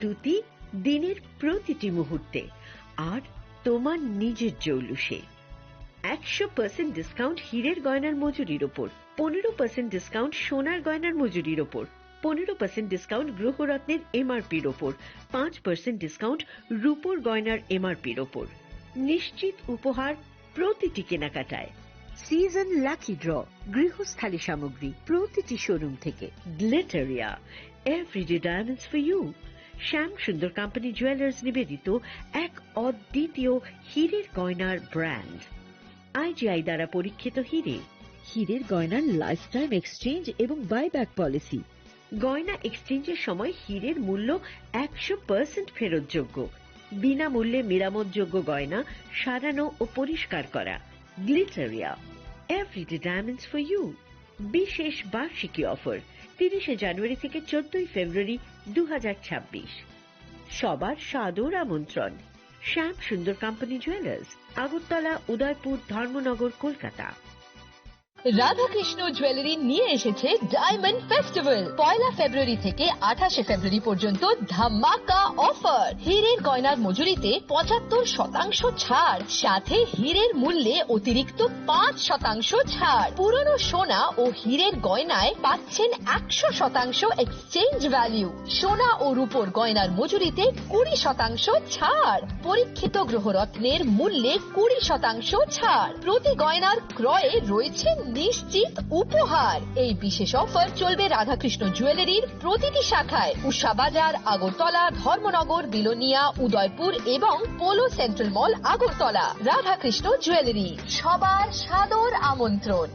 টুতি দিনের প্রতিটি মুহূর্তে আর তোমার নিজের জৌলুসে। 100% ডিসকাউন্ট হীরের গয়নার মজুরির ওপর, 15% ডিসকাউন্ট সোনার গয়নার মজুরির ওপর, 15% ডিসকাউন্ট গ্রহরত্নের এমআরপির ওপর, 5% ডিসকাউন্ট রূপোর গয়নার এমআরপির ওপর। নিশ্চিত উপহার প্রতিটি কেনাকাটায়। সিজন লাকি ড্র গৃহস্থালী সামগ্রী প্রতিটি শোরুম থেকে। Glitteria, everyday diamonds for you. Shyam Sundar company jewellers নিবেদিত এক অদ্বিতীয় হীরের গয়নার ব্র্যান্ড। আইজিআই দ্বারা পরীক্ষিত হীরে। হীরের গয়নার লাইফ টাইম এক্সচেঞ্জ এবং বাইব্যাক পলিসি। গয়না এক্সচেঞ্জের সময় হীরের মূল্য 100% ফেরতযোগ্য। বিনামূল্যে মেরামতযোগ্য গয়না সারানো ও পরিষ্কার করা। Glitteria, everyday diamonds for you. বিশেষ বার্ষিকী অফার 30 জানুয়ারি থেকে 14 ফেব্রুয়ারি 2026। সবার সাদর আমন্ত্রণ। শ্যাম Sundar company jewellers, Agartala, Udaipur, Dharmanagar, Kolkata. Radhakrishna jewellery নিয়ে এসেছে ডায়মন্ড ফেস্টিভ্যাল। 1 ফেব্রুয়ারি থেকে 28 ফেব্রুয়ারি পর্যন্ত ধামাকা অফার। হীরের গয়নার মজুরিতে 75% ছাড়, সাথে হীরের মূল্যে অতিরিক্ত 5% ছাড়। পুরনো সোনা ও হীরের গয়নায় পাচ্ছেন 100% এক্সচেঞ্জ ভ্যালু। সোনা ও রূপোর গয়নার মজুরিতে 20% ছাড়। পরীক্ষিত গ্রহরত্নের মূল্যে 20% ছাড়। প্রতি গয়নার ক্রয়ে রয়েছে নিশ্চিত উপহার। এই বিশেষ অফার চলবে রাধাকৃষ্ণ জুয়েলারির প্রতিটি শাখায়, উষা বাজার, আগরতলা, ধর্মনগর, বিলোনিয়া, উদয়পুর এবং পোলো সেন্ট্রাল মল, আগরতলা। রাধাকৃষ্ণ জুয়েলারি, সবার সাদর আমন্ত্রণ।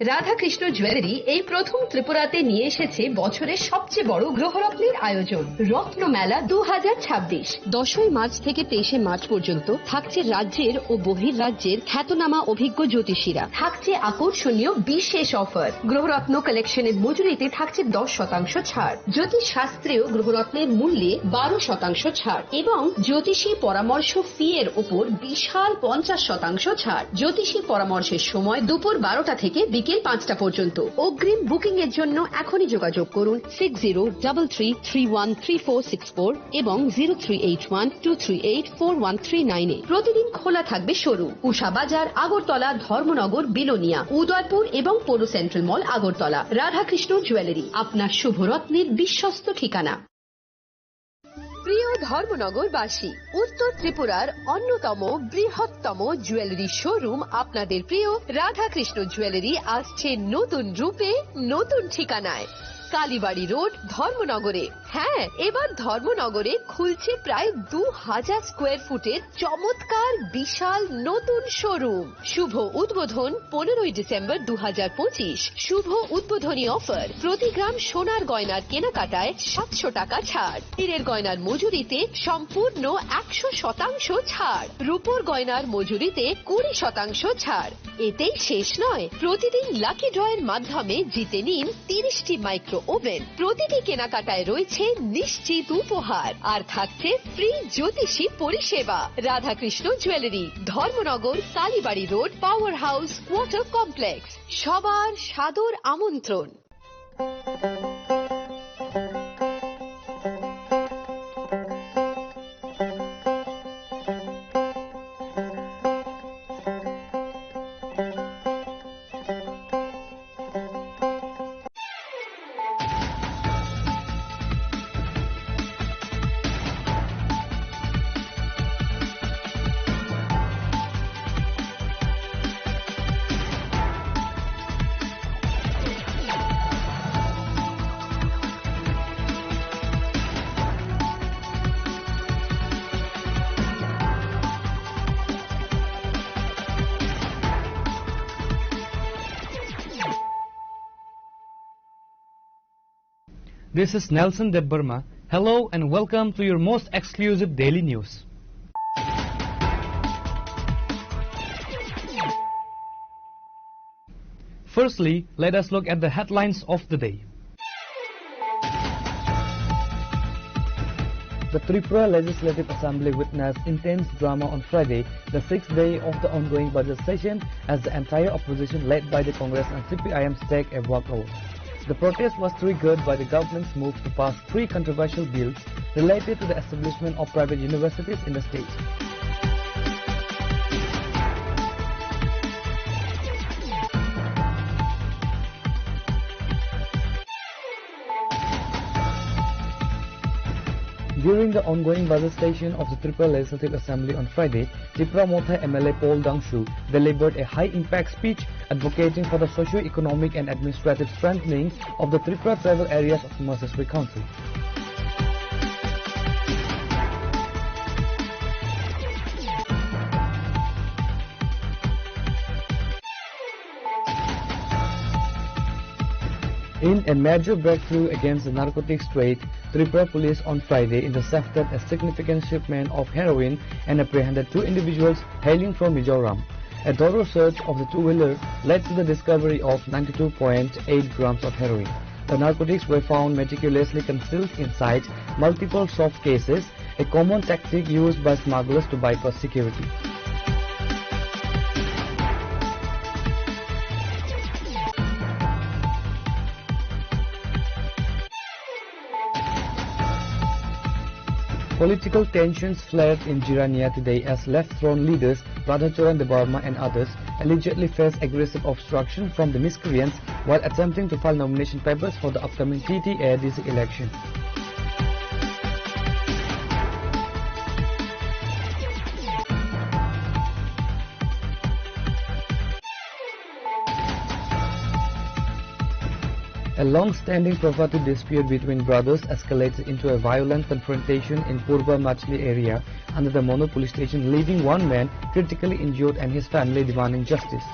রাধাকৃষ্ণ জুয়েলারি এই প্রথম ত্রিপুরাতে নিয়ে এসেছে বছরের সবচেয়ে বড় গ্রহরত্নের আয়োজন, রত্ন মেলা 2026। 10 মার্চ থেকে 23 মার্চ পর্যন্ত থাকছে রাজ্যের ও বহির্রাজ্যের খ্যাতনামা অভিজ্ঞ জ্যোতিষীরা। থাকছে আকর্ষণীয় বিশেষ অফার। গ্রহরত্ন কালেকশনের মজুরিতে থাকছে 10% ছাড়। জ্যোতিষ শাস্ত্রীয় গ্রহরত্নের মূল্যে 12% ছাড় এবং জ্যোতিষী পরামর্শ ফি এর উপর বিশাল 50% ছাড়। জ্যোতিষী পরামর্শের সময় দুপুর 12টা থেকে বিকেল 5টা পর্যন্ত। অগ্রিম বুকিং এর জন্য এখনই যোগাযোগ করুন 6033313464 এবং 038123841339 এ। প্রতিদিন খোলা থাকবে শোরুম উষা বাজার, আগরতলা, ধর্মনগর, বিলোনিয়া, উদয়পুর এবং পোলো সেন্ট্রাল মল, আগরতলা। রাধাকৃষ্ণ জুয়েলারি, আপনার শুভরত্নের বিশ্বস্ত ঠিকানা। প্রিয় ধর্মনগরবাসী, উত্তর ত্রিপুরার অন্যতম বৃহত্তম জুয়েলারি শোরুম আপনাদের প্রিয় রাধাকৃষ্ণ জুয়েলারি আসছে নতুন রূপে, নতুন ঠিকানায়। কালীবাড়ি রোড, ধর্মনগরে। হ্যাঁ, এবার ধর্মনগরে খুলছে প্রায় 2000 স্কোয়ার ফুটের চমৎকার বিশাল নতুন শোরুম। শুভ উদ্বোধন 15 ডিসেম্বর 2025। শুভ উদ্বোধনী অফার, প্রতি গ্রাম সোনার গয়নার কেনাকাটায় 700 টাকা ছাড়। হীরের গয়নার মজুরিতে সম্পূর্ণ 100% ছাড়। রূপোর গয়নার মজুরিতে 20% ছাড়। এতেই শেষ নয়, প্রতিদিন লাকি ড্রয়ের মাধ্যমে জিতে নিন 30টি মাইক্রো ওভেন। প্রতিটি কেনাকাটায় রয়েছে নিশ্চিত উপহার আর থাকছে ফ্রি জ্যোতিষী পরিষেবা। Radhakrishna jewellery, Dharmanagar, Kalibari road, power house, water complex. সবার সাদর আমন্ত্রণ। This is Nelson Debbarma. Hello and welcome to your most exclusive daily news. Firstly, let us look at the headlines of the day. The Tripura Legislative Assembly witnessed intense drama on Friday, the 6th day of the ongoing budget session, as the entire opposition led by the Congress and CPIM take a walkout. The protest was triggered by the government's move to pass 3 controversial bills related to the establishment of private universities in the state. During the ongoing budget session of the Tripura Legislative Assembly on Friday, Tripura Mothai MLA Paul Dangshu delivered a high-impact speech advocating for the socio-economic and administrative strengthening of the Tripura tribal areas of Mercesri Council. In a major breakthrough against the narcotics trade, Tripura police on Friday intercepted a significant shipment of heroin and apprehended 2 individuals hailing from Mizoram. A thorough search of the two-wheeler led to the discovery of 92.8 grams of heroin. The narcotics were found meticulously concealed inside multiple soft cases, a common tactic used by smugglers to bypass security. Political tensions flared in Jirania today as left-thrown leaders Radhacharan Debarma and others allegedly faced aggressive obstruction from the miscreants while attempting to file nomination papers for the upcoming TT-AIDC election. A long-standing property dispute between brothers escalated into a violent confrontation in Purba Machli area under the Mono police station, leaving one man critically injured and his family demanding justice.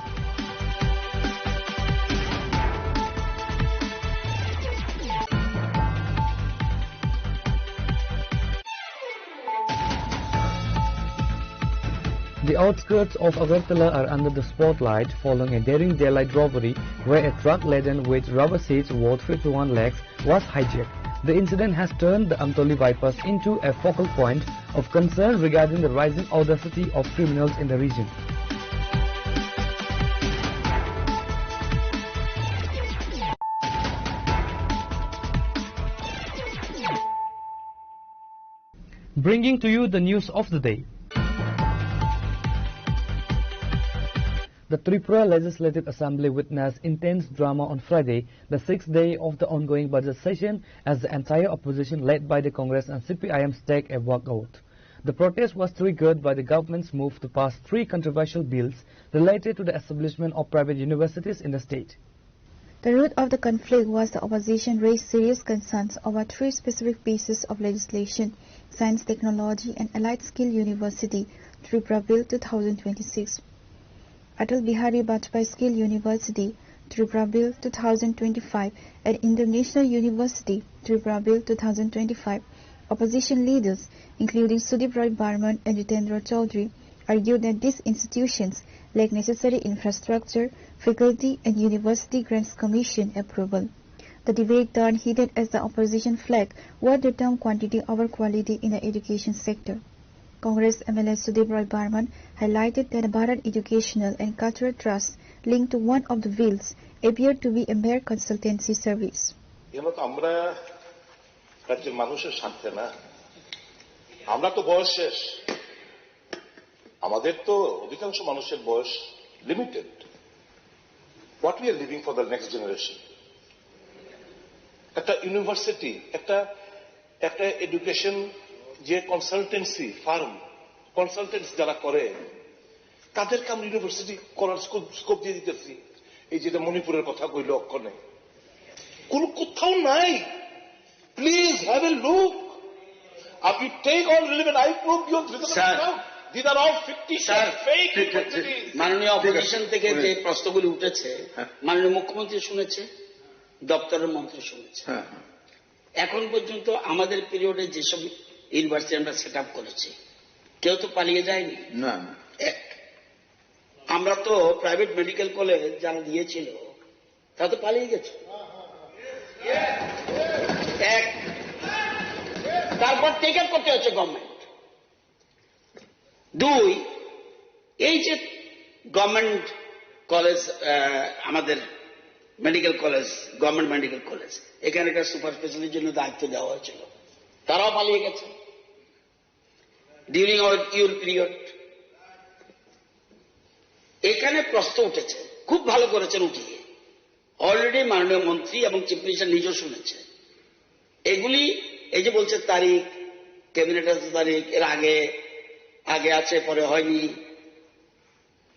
The outskirts of Agartala are under the spotlight following a daring daylight robbery where a truck laden with rubber seats worth 51 lakhs was hijacked. The incident has turned the Amtoli bypass into a focal point of concern regarding the rising audacity of criminals in the region. Bringing to you the news of the day. The Tripura Legislative Assembly witnessed intense drama on Friday, the 6th day of the ongoing budget session, as the entire opposition led by the Congress and CPIM staged a walkout. The protest was triggered by the government's move to pass 3 controversial bills related to the establishment of private universities in the state. The root of the conflict was the opposition raised serious concerns over 3 specific pieces of legislation: Science, Technology and Allied Skill University, Tripura Bill 2026. Atal Bihari Vajpayee Skill University, Tripura Bill 2025 and International University, Tripura Bill 2025. Opposition leaders, including Sudeep Roy Barman and Jitendra Chaudhary, argued that these institutions lack necessary infrastructure, faculty and University Grants Commission approval. The debate turned heated as the opposition flagged what the term quantity over quality in the education sector. Congress MLA Sudeep Roy Barman highlighted that the Bharat Educational and Cultural Trust linked to one of the bills appeared to be a mere consultancy service. আমরা তো বয়স শেষ, আমাদের তো অধিকাংশ মানুষের বয়স limited. What we are living for the next generation. একটা ইউনিভার্সিটি, একটা এডুকেশন যে কনসালটেন্সি ফার্ম, কনসালটেন্স যারা করে তাদেরকে আমরা ইউনিভার্সিটি করার স্কোপ দিয়ে দিতেছি। এই যেটা মণিপুরের কথা কইল অক্ষণে, কোথাও নাই। Please have a look. If you take all relevant, I prove beyond reasonable doubt. These are all fictitious, fake universities. মাননীয় অপোজিশন থেকে যে প্রশ্নগুলি উঠেছে, মাননীয় মুখ্যমন্ত্রী শুনেছে, দপ্তরের মন্ত্রী শুনেছে। এখন পর্যন্ত আমাদের পিরিয়ডে যেসব ইউনিভার্সিটি আমরা সেট আপ করেছি, কেউ তো পালিয়ে যায়নি। না, আমরা তো প্রাইভেট মেডিকেল কলেজ যারা দিয়েছিল তারা তো পালিয়ে গেছে। তারপর টেক আপ করতে হচ্ছে গভর্নমেন্ট। 2, এই যে গভর্নমেন্ট কলেজ আমাদের medical college, government medical college, এখানে একটা সুপার স্পেশালিটির জন্য দায়িত্ব দেওয়া হয়েছিল, তারাও পালিয়ে গেছে ডিউরিং আওয়ার ইউর পিরিয়ড। এখানে প্রশ্ন উঠেছে, খুব ভালো করেছেন উঠিয়ে, অলরেডি মাননীয় মন্ত্রী এবং চিফ মিনিস্টার নিজেও শুনেছে এগুলি। এই যে বলছে তারিখ, ক্যাবিনেট আছে তারিখ, এর আগে আছে পরে হয়নি,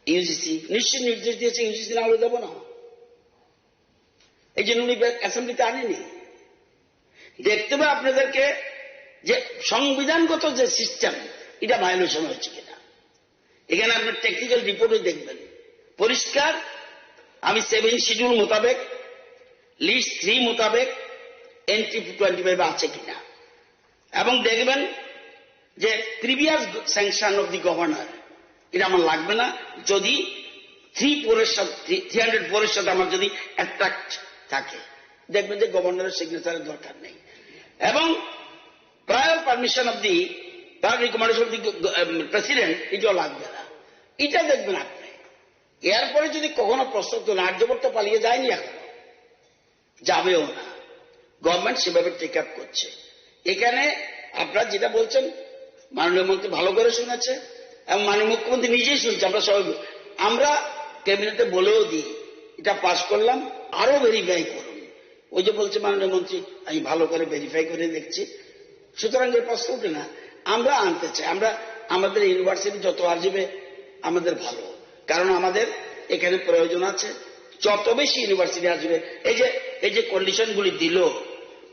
ইউজিসি নিশ্চয়ই নির্দেশ দিয়েছে ইউজিসি না হলে দেবো না। এই জন্য উনি অ্যাসেম্বলিতে আনেনি। দেখতে হবে আপনাদেরকে যে সংবিধানগত যে সিস্টেম এটা ভায়োলেশন হয়েছে কিনা। এখানে আপনার টেকনিক্যাল রিপোর্টও দেখবেন পরিষ্কার। আমি 7 শিডিউল মোতাবেক, লিস্ট 3 মোতাবেক এন্ট্রি 25 আছে কিনা, এবং দেখবেন যে previous sanction of the governor এটা আমার লাগবে না যদি 304 এর সাথে আমার যদি অ্যাট্রাক্ট থাকে। দেখবেন যে গভর্নরের সিগনেচারের দরকার নেই, এবং prior permission of the prior recommendation of the president এটাও লাগবে না। এটা দেখবেন আপনি। এরপরে যদি কখনো প্রশ্ন তোলেন, আর্যভট্ট পালিয়ে যায়নি, এখনো যাবেও না, গভর্নমেন্ট সেভাবে টেক আপ করছে। এখানে আপনারা যেটা বলছেন মাননীয় মন্ত্রী ভালো করে শুনেছে এবং মাননীয় মুখ্যমন্ত্রী নিজেই শুনছে। আমরা ক্যাবিনেটে বলেও দিই এটা পাস করলাম, আরো ভেরিফাই করুন। ওই যে বলছে মাননীয় মন্ত্রী আমি ভালো করে ভেরিফাই করে দেখছি, সুতরাং এর প্রশ্ন উঠে না। আমরা আনতে চাই, আমরা আমাদের ইউনিভার্সিটি যত আসবে আমাদের ভালো, কারণ আমাদের এখানে প্রয়োজন আছে। যত বেশি ইউনিভার্সিটি আসবে, এই যে কন্ডিশনগুলি দিল,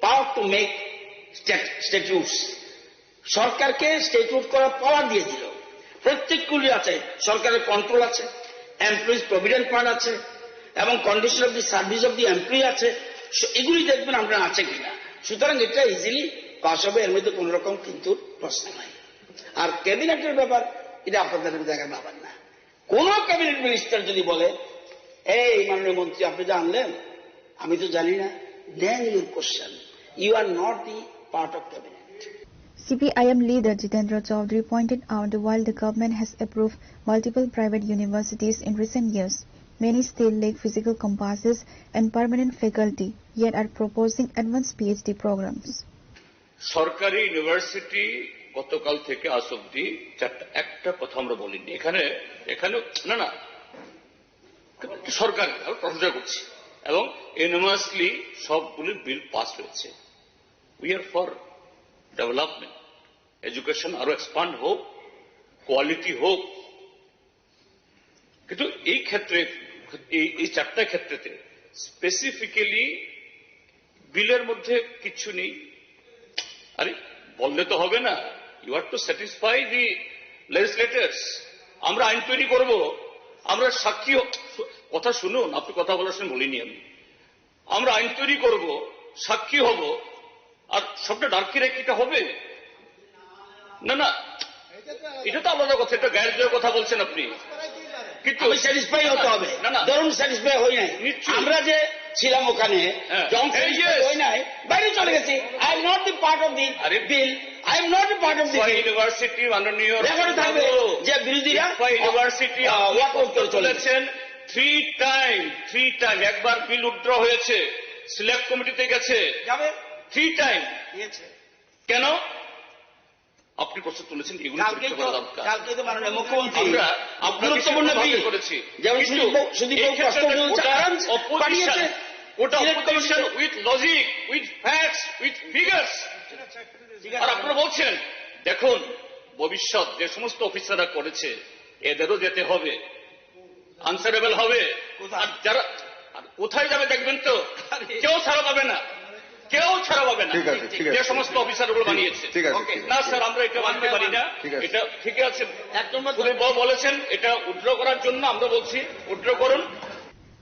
পাওয়ার টু মেক স্ট্যাটিউটস, সরকারকে স্ট্যাটিউট করার পাওয়ার দিয়ে দিল। প্রত্যেকগুলি আছে, সরকারের কন্ট্রোল আছে, এমপ্লয়িজ প্রভিডেন্ট ফান্ড আছে, এবং condition of the service of the employee আছে। এগুলি দেখবেন আমরা আছে কিনা। সুতরাং এটা ইজিলি পাস হবে, এর মধ্যে কোন রকম কিন্তু প্রশ্ন নাই। আর ক্যাবিনেটের ব্যাপার এটা আপনাদের জায়গায় ভাবার না। কোন ক্যাবিনেট মিনিস্টার যদি বলে এই মাননীয় মন্ত্রী আপনি যা আনলেন আমি তো জানি না, then your question, you are not the part of cabinet. CPIM leader Jitendra Chaudhary pointed out that while the government has approved multiple private universities in recent years, many still lack physical campuses and permanent faculty, yet are proposing advanced PhD programs. সরকারি university গতকাল থেকে আজ অব্দি একটা কথা আমরা বলিনি। এখানে না সরকার প্রশংসা করছে এবং ইউনিভার্সিটি সবগুলি বিল পাস হয়েছে। We are for development, education আরো এক্সপান্ড হোক, কোয়ালিটি হোক, কিন্তু এই ক্ষেত্রে এই 4টা ক্ষেত্রেতে স্পেসিফিক্যালি বিলের মধ্যে কিছু নেই। আরে বললে তো হবে না, ইউ হ্যাভ টু স্যাটিসফাই দি লেজিসলেটরস। আমরা আইন তৈরি করব, আমরা সাক্ষী, কথা শুনুন, আপনি কথা বলার সময় বলিনি আমরা আইন তৈরি করব, সাক্ষী হব, আর সবটা ডার্কি রেখে এটা হবে না, এটা তো আলাদা কথা, এটা গায়ের জোরের কথা বলছেন আপনি। কিন্তু স্যাটিসফাই হতে হবে, ধরুন স্যাটিসফাই হই নাই, আমরা যে ছিলাম ওখানে যখন স্যাটিসফাই হই নাই বাইরে চলে গেছি। I am not the part of the bill, I am not the part of the university মাননীয় রেকর্ড থাকবে যে বিরোধীরা ইউনিভার্সিটি ওয়াকআউট করে চলেছেন 3 টাইম। একবার বিল উইথড্র হয়েছে, সিলেক্ট কমিটিতে গেছে, যাবে 3 টাইম। কেন? আপনি প্রশ্ন তুলেছেন, এগুলো কালকে তো মাননীয় মুখ্যমন্ত্রী আমরা গুরুত্বপূর্ণ বিল করেছি, যেমন ওটা opposition with logic, with facts, with figures. আর আপনারা বলছেন দেখুন ভবিষ্যৎ যে সমস্ত অফিসাররা করেছে এদেরও যেতে হবে, আনসারেবল হবে। আর যারা কোথায় যাবে দেখবেন তো কেউ ছাড়া পাবে না, যে সমস্ত অফিসারগুলো বানিয়েছে। না স্যার, আমরা এটা মানতে পারি না, এটা ঠিক আছে বলেছেন, এটা উইথড্র করার জন্য আমরা বলছি উইথড্র করুন।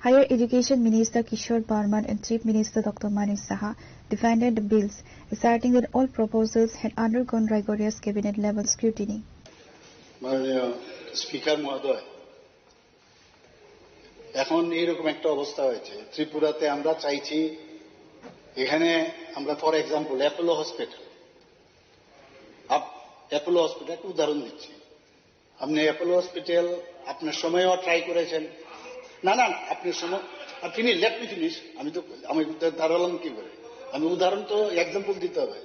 Higher Education Minister Kishore Parman and Chief Minister Dr. Manish Saha defended the bills, asserting that all proposals had undergone rigorous cabinet-level scrutiny. মাননীয় স্পিকার মহোদয়, এখন এইরকম একটা অবস্থা হয়েছে ত্রিপুরাতে, আমরা চাইছি এখানে আমরা ফর এক্সাম্পল অ্যাপোলো হসপিটাল একটা উদাহরণ দিচ্ছি। আপনি অ্যাপোলো হসপিটাল আপনার সময়ও ট্রাই করেছেন, না আপনি সময় আর ফিনিশ, লেট মি ফিনিশ। আমি দাঁড়ালাম কি করে? আমি উদাহরণ তো এক্সাম্পল দিতে হবে।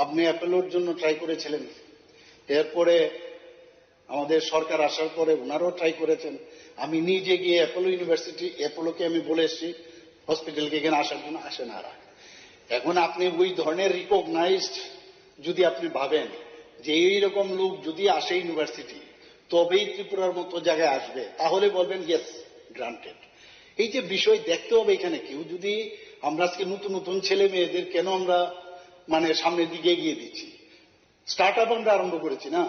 আপনি অ্যাপেলোর জন্য ট্রাই করেছিলেন, এরপরে আমাদের সরকার আসার পরে ওনারাও ট্রাই করেছেন। আমি নিজে গিয়ে অ্যাপোলোকে আমি বলে এসেছি হসপিটালকে এখানে আসার জন্য, আসে না। এখন আপনি ওই ধরনের রিকগনাইজড যদি আপনি ভাবেন যে এইরকম লোক যদি আসে ইউনিভার্সিটি তবেই ত্রিপুরার মতো জায়গায় আসবে, তাহলে বলবেন ইয়েস গ্রান্টেড। এই যে বিষয় দেখতে হবে এখানে, কেউ যদি আমরা আজকে নতুন নতুন ছেলে মেয়েদের কেন আমরা মানে সামনের দিকে এগিয়ে দিচ্ছি, স্টার্ট আপ আমরা আরম্ভ করেছি না।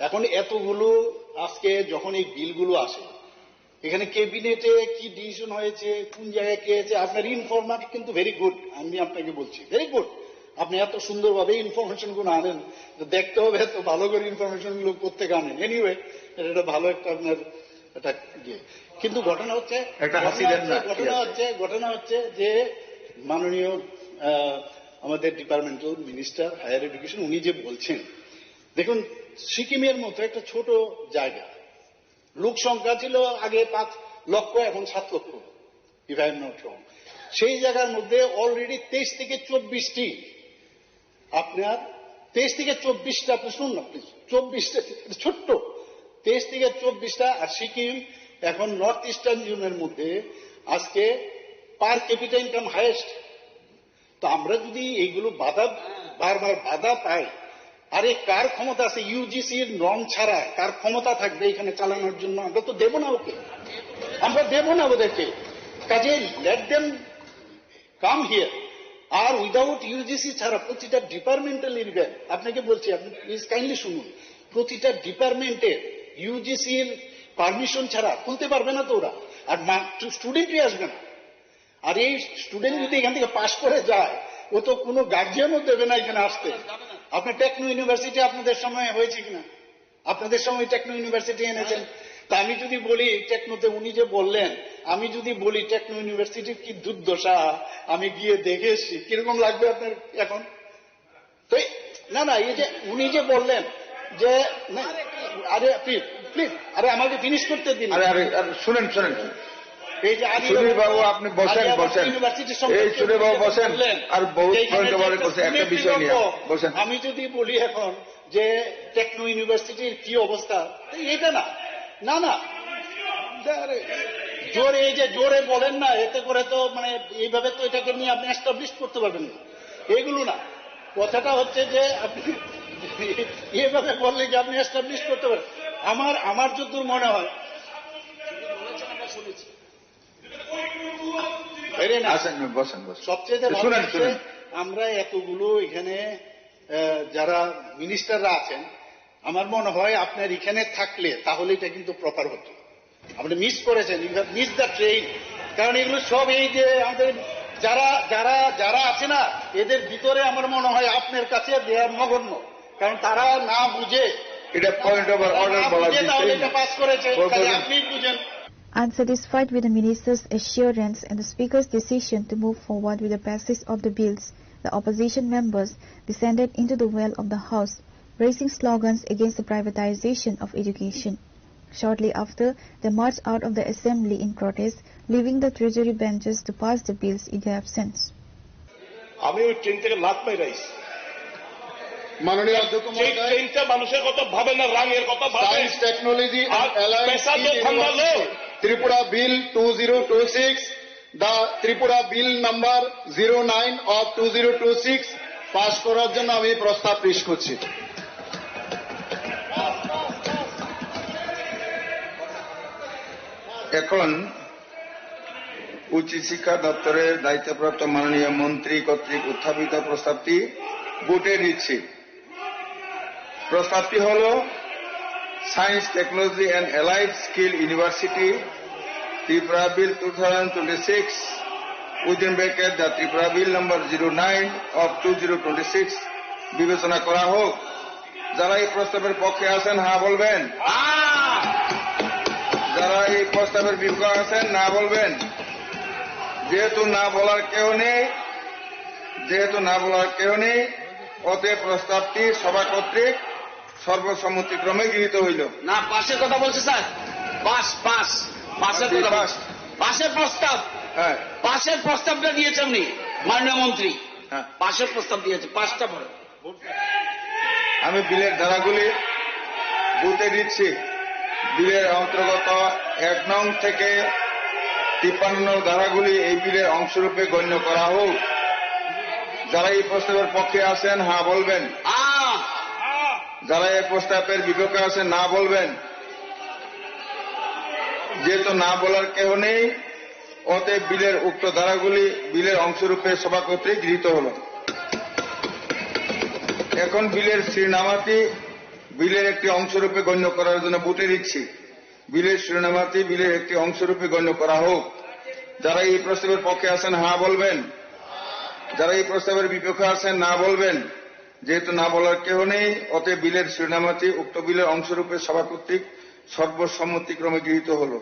এখন এতগুলো আজকে যখন এই বিলগুলো আসে, এখানে ক্যাবিনেটে কি ডিসিশন হয়েছে, কোন জায়গায় কে আছে, আপনার ইনফরমেশন কিন্তু ভেরি গুড। আমি আপনাকে বলছি ভেরি গুড, আপনি এত সুন্দরভাবে ইনফরমেশন গুলো আনেন, দেখতে হবে এত ভালো করে ইনফরমেশন গুলো কোত্থেকে আনেন। এনিওয়ে এটা ভালো একটা আপনার একটা ইয়ে। কিন্তু ঘটনা হচ্ছে যে মাননীয় আমাদের ডিপার্টমেন্টাল মিনিস্টার হায়ার এডুকেশন উনি যে বলছেন, দেখুন সিকিমের মতো একটা ছোট জায়গা, লোক সংখ্যা ছিল আগে 5 লক্ষ, এখন 7 লক্ষ if I am not wrong. সেই জায়গার মধ্যে অলরেডি 23 থেকে 24টি আপনার 23 থেকে 24টা আপনি শুনুন না প্লিজ, 24টা ছোট্ট 23 থেকে 24টা। আর সিকিম এখন নর্থ ইস্টার্ন জোনের মধ্যে আজকে পার ক্যাপিটা ইনকাম হাইয়েস্ট। তো আমরা যদি এইগুলো বারবার বাধা পাই, আরে কার ক্ষমতা আছে ইউজিসির নর্ম ছাড়া কার ক্ষমতা থাকবে এখানে চালানোর জন্য? আমরা তো দেব না ওকে, আমরা দেব না ওদেরকে। কাজে লেট দেম কাম হিয়ার। আর উইদাউট ইউজিসি ছাড়া প্রতিটা ডিপার্টমেন্টাল ইভেন, আপনাকে বলছি আপনি প্লিজ কাইন্ডলি শুনুন, প্রতিটা ডিপার্টমেন্টের ইউজিসির পারমিশন ছাড়া খুলতে পারবে না তো ওরা, আর স্টুডেন্টই আসবে না। আর এই স্টুডেন্ট যদি এখান থেকে পাশ করে যায়, ও তো কোনো গার্জিয়ানও দেবে না এখানে আসতে। আপনার টেকনো ইউনিভার্সিটি আপনাদের সময় হয়েছে কিনা? আপনাদের সময় টেকনো ইউনিভার্সিটি এনেছেন। তা আমি যদি বলি টেকনোতে, উনি যে বললেন, আমি যদি বলি টেকনো ইউনিভার্সিটির কি দুর্দশা, আমি গিয়ে দেখে এসছি, কিরকম লাগবে আপনার এখন? তো না এই যে উনি যে বললেন যে, আরে প্লিজ আরে আমাকে ফিনিশ করতে দিন। শুনেন এই যে সুধীর বাবু আপনি বসেন, এই সুধীর বাবু বসেন, আর বহুত একটা বিষয় নিয়ে বসেন। আমি যদি বলি এখন যে টেকনো ইউনিভার্সিটির কি অবস্থা, এটা না জোরে, এই যে জোরে বলেন না, এতে করে তো মানে এইভাবে তো এটাকে নিয়ে আপনি এস্টাবলিশ করতে পারবেন না। এইগুলো না, কথাটা হচ্ছে যে আপনি এইভাবে বললে কি আপনি এস্টাবলিশ করতে পারেন? আমার যতদূর মনে হয় সবচেয়ে আমরা এতগুলো এখানে যারা মিনিস্টাররা আছেন, আমার মনে হয় আপনার এখানে থাকলে তাহলে এটা কিন্তু প্রপার হতো। আপনি মিস করেছেন, you have miss the train. কারণ এগুলো সব এই যে আমাদের যারা আছে না, এদের ভিতরে আমার মনে হয় আপনার কাছে দেয়ার নগণ্য, কারণ তারা না বুঝে এটা পয়েন্ট অফ অর্ডার বলা তাহলে এটা পাস করেছে, আপনি বুঝেন। Unsatisfied with the minister's assurance and the speaker's decision to move forward with the passage of the bills, the opposition members descended into the well of the house, raising slogans against the privatization of education. Shortly after, they marched out of the assembly in protest, leaving the treasury benches to pass the bills in their absence. আমি ওই train থেকে লাফ মাইরাইছি। মাননীয় অধ্যক্ষ মহোদয়, ট্রেনটা মানুষের কথা ভাবে না, রাঙের কথা ভাবে। Science technology Tripura Bill 2026, the Tripura Bill number 09 of 2026 pass করার জন্য আমি প্রস্তাব পেশ করছি। এখন উচ্চ শিক্ষা দপ্তরের দায়িত্বপ্রাপ্ত মাননীয় মন্ত্রী কর্তৃক উত্থাপিত প্রস্তাবটি ভোটে নিচ্ছি। প্রস্তাবটি হল science technology and allied skill university Tripura bill 2026 within bracket the Tripura bill number 09 of 2026 বিবেচনা করা হোক। যারা এই প্রস্তাবের পক্ষে আছেন হ্যাঁ বলবেন, যারা এই প্রস্তাবের বিপক্ষে আছেন না বলবেন। যেহেতু না বলার কেউ নেই, অতএব প্রস্তাবটি সভা কর্তৃক সর্বসম্মতিক্রমে গৃহীত হইল। না, পাশের কথা বলছে স্যার, পাশের প্রস্তাব পাশের প্রস্তাবটা দিয়েছেন উনি মাননীয় মন্ত্রী, পাশের প্রস্তাব দিয়েছে 5টা পরে। আমি বিলের ধারাগুলি বুথে দিচ্ছি। বিলের অন্তর্গত 1 নং থেকে 53 নং ধারাগুলি এই বিলের অংশরূপে গণ্য করা হোক। যারা এই প্রস্তাবের পক্ষে আছেন হ্যাঁ বলবেন, যারা এই প্রস্তাবের বিপক্ষে আছেন না বলবেন। যেহেতু না বলার কেউ নেই, অতএব বিলের উক্ত ধারাগুলি বিলের অংশরূপে সভা কর্তৃক গৃহীত হল। এখন বিলের শিরোনামাটি বিলের একটি অংশরূপে গণ্য করার জন্য বুথে দিচ্ছি। বিলের শিরোনামাটি বিলের একটি অংশরূপে গণ্য করা হোক। যারা এই প্রস্তাবের পক্ষে আছেন হ্যাঁ বলবেন, যারা এই প্রস্তাবের বিপক্ষে আছেন না বলবেন। যেহেতু না বলার কেউ নেই, অতএব বিলের শিরোনামাটি উক্ত বিলের অংশরূপে সভা কর্তৃক সর্বসম্মতিক্রমে গৃহীত হল।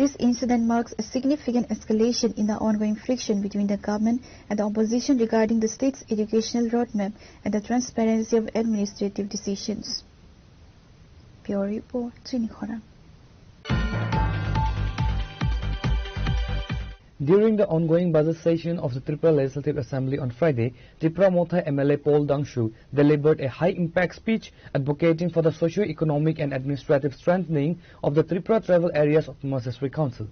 This incident marks a significant escalation in the ongoing friction between the government and the opposition regarding the state's educational roadmap and the transparency of administrative decisions. Bureau Report, Trini Khora. During the ongoing budget session of the Tripura Legislative Assembly on Friday, Tripura Motha MLA Paul Dangshu delivered a high-impact speech advocating for the socio-economic and administrative strengthening of the Tripura tribal areas of the Masesri Council.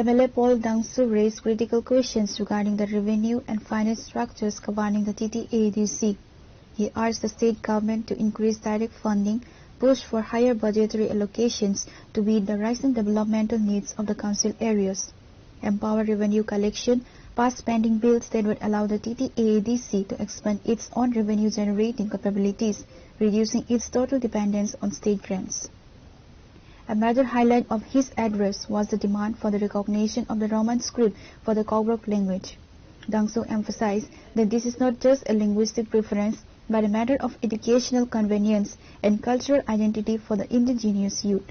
MLA Paul Dangshu raised critical questions regarding the revenue and finance structures governing the TTADC. He urged the state government to increase direct funding, push for higher budgetary allocations to meet the rising developmental needs of the council areas, empower revenue collection, pass spending bills that would allow the TTADC to expand its own revenue generating capabilities, reducing its total dependence on state grants. A major highlight of his address was the demand for the recognition of the Roman script for the Kobrok language. Dangshu emphasized that this is not just a linguistic preference, but a matter of educational convenience and cultural identity for the indigenous youth.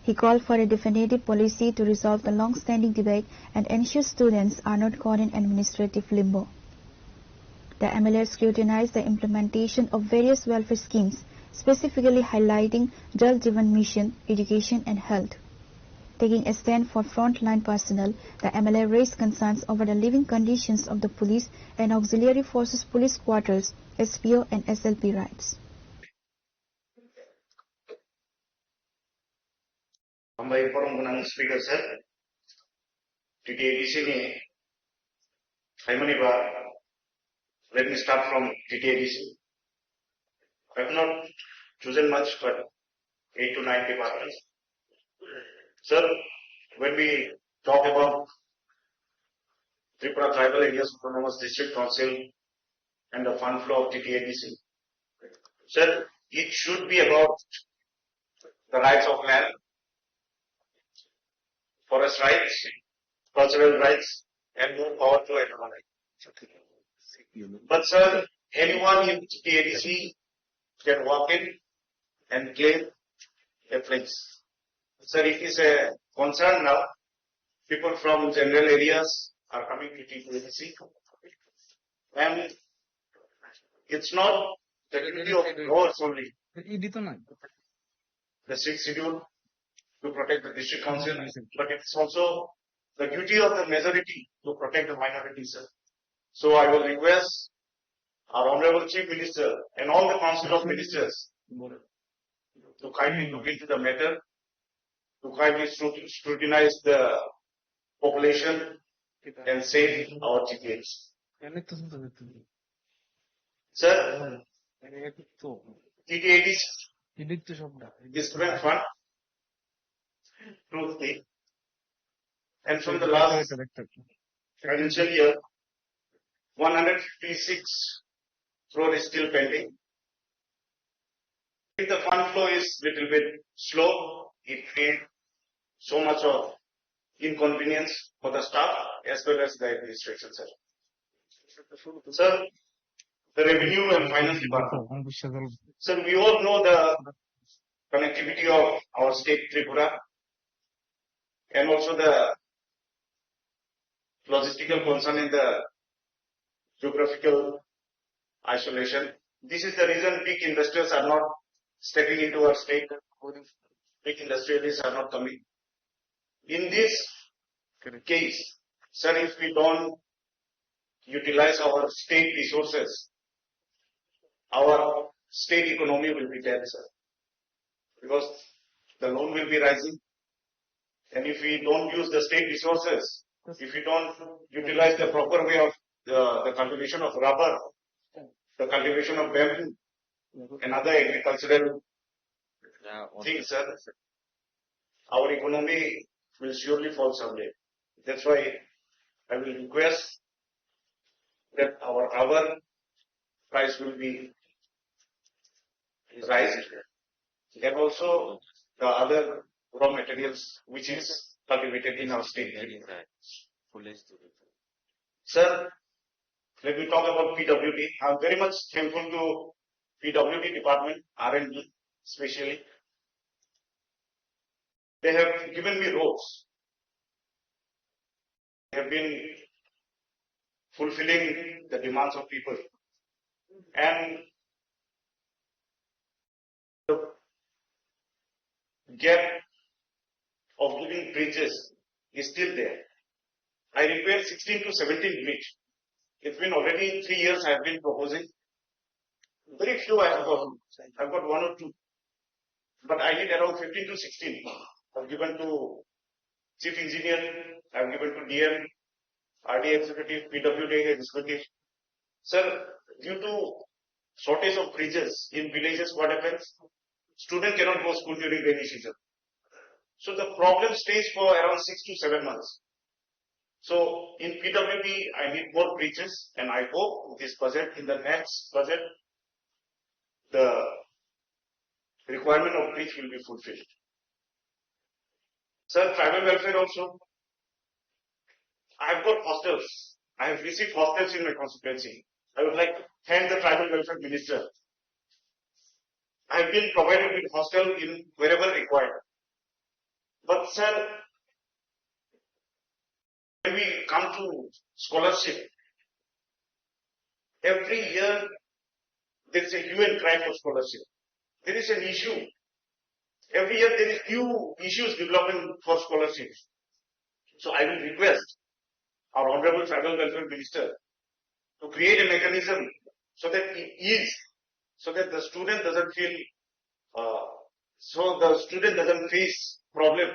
He called for a definitive policy to resolve the long-standing debate and ensure students are not caught in administrative limbo. The MLA scrutinized the implementation of various welfare schemes, specifically highlighting Jal Jeevan Mission, education and health. Taking a stand for frontline personnel, the MLA raised concerns over the living conditions of the police and auxiliary forces police quarters, SPO and SLP rights. Speaker sir, TTADC let me start from TTADC. I have not chosen much, but 8 to 9 departments. Sir, when we talk about Tripura Tribal Areas Autonomous District Council and the fund flow of TTADC, sir, it should be about the rights of land, forest rights, cultural rights, and more power to everyone. But sir, anyone in TTADC can walk in and claim a place. Sir, it is a concern now. People from general areas are coming to TTADC. And it's not the duty of laws only. The 6th schedule to protect the district council, but it's also the duty of the majority to protect the minorities, sir. So I will request our Honorable Chief Minister and all the Council of Ministers to kindly look into the matter, to kindly scrutinize the population and save our TPH. Sir, TTAD's student fund, truthfully, and from the last financial year, 156 crore is still pending. If the fund flow is little bit slow, it creates so much of inconvenience for the staff as well as the administration, sir. Sir, the revenue and finance department. Sir, we all know the connectivity of our state Tripura and also the logistical concern in the geographical isolation. This is the reason big investors are not stepping into our state. Big industrialists are not coming. In this case, sir, if we don't utilize our state resources, our state economy will be dead, sir. Because the loan will be rising. And if we don't use the state resources, if we don't utilize the proper way of the cultivation of rubber, the cultivation of bamboo, and other agricultural things, sir, our economy will surely fall someday. That's why I will request that our rubber price will be rising, and also the other raw materials which is cultivated in our state. Sir, let me talk about PWD. I am very much thankful to PWD department, R&D especially. They have given me roads. They have been fulfilling the demands of people. And the gap of giving bridges is still there. I repaired 16 to 17 bridges. It's been already 3 years I have been proposing. Very few I have got. I've got 1 or 2. But I need around 15 to 16. I've given to Chief Engineer, I've given to DM, RD Executive, PWD Executive. Sir, due to shortage of bridges in villages, what happens? Students cannot go to school during rainy season. So the problem stays for around 6 to 7 months. So in PWD, I need more bridges, and I hope this budget, in the next budget, the requirement of bridge will be fulfilled. Sir, tribal welfare also. I have got hostels. I have received hostels in my constituency. I would like to thank the tribal welfare minister. I have been provided with hostel in wherever required. But sir, when we come to scholarship, every year there is a hue and cry for scholarship. There is an issue. Every year there is new issues developing for scholarships. So I will request our Honorable Tribal Welfare Minister to create a mechanism so that it is, so that the student doesn't feel, so the student doesn't face problem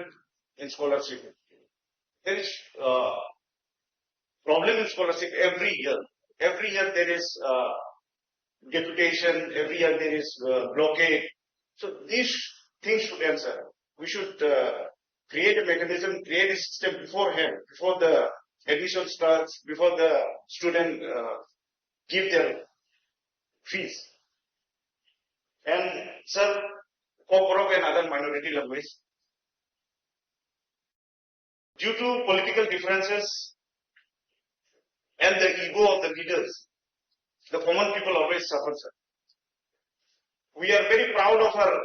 in scholarship. There is problem in scholarship every year. Every year there is deputation, every year there is blockade. So these things should answer. We should create a mechanism, create a system beforehand, before the admission starts, before the student give their fees. And sir, Koborok and other minority language, due to political differences and the ego of the leaders, the common people always suffer, sir. We are very proud of our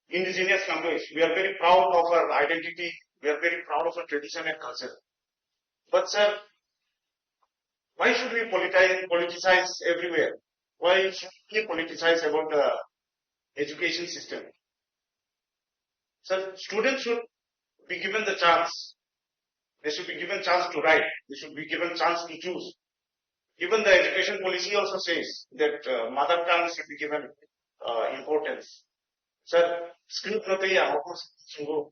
indigenous language. We are very proud of our identity. We are very proud of our tradition and culture. But sir, why should we politicize everywhere? Why should we politicize about the education system? Sir, students should be given the chance. They should be given chance to write. They should be given chance to choose. Even the education policy also says that mother tongue should be given importance. Sir, script no te ya ako sungo.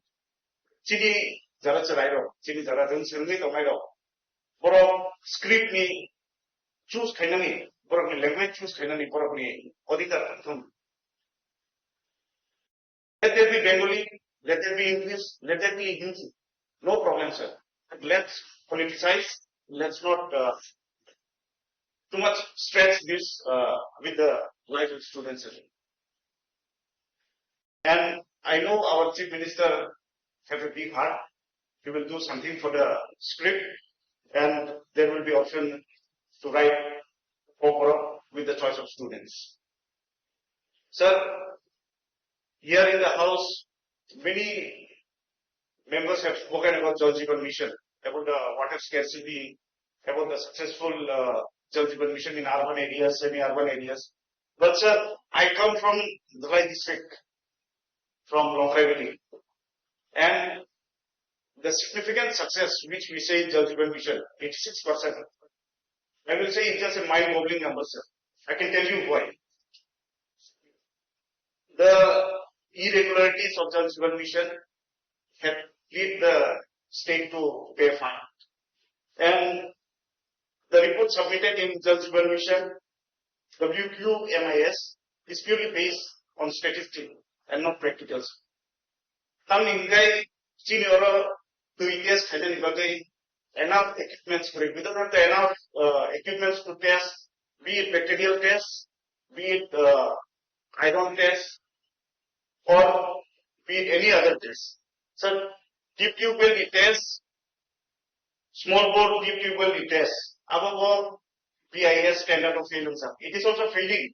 Chini jara charairo, chini jara dun sirngi tomairo. Borok script ni choose kainani, borok ni language choose kainani, borok ni odikar athum. Let there be Bengali, let there be English, let there be Hindi. No problem, sir. But let's politicize. Let's not too much stretch this with the life of students. And I know our Chief Minister has a big heart. He will do something for the script, and there will be option to write Koborok with the choice of students. Sir, here in the House, many members have spoken about Jal Jeevan Mission, about the water scarcity, about the successful Jal Jeevan Mission in urban areas, semi-urban areas. But sir, I come from Dhalai district, from Longkai Valley, and the significant success which we say in Jal Jeevan Mission, 86%, I will say it's just a mind-boggling number, sir. I can tell you why. The irregularities of Jal Jeevan Mission had led the state to pay a fine. And the report submitted in Jal Jeevan Mission, WQMIS, is purely based on statistics and not practicals. Tam ingai senior to ETS hadn't got enough equipments for it. We don't have enough equipments to test, be it bacterial tests, be it iron tests, or be it any other tests. So, deep tube well tests, small bore deep tube well tests. Above all, BIS standard of failures. It is also failing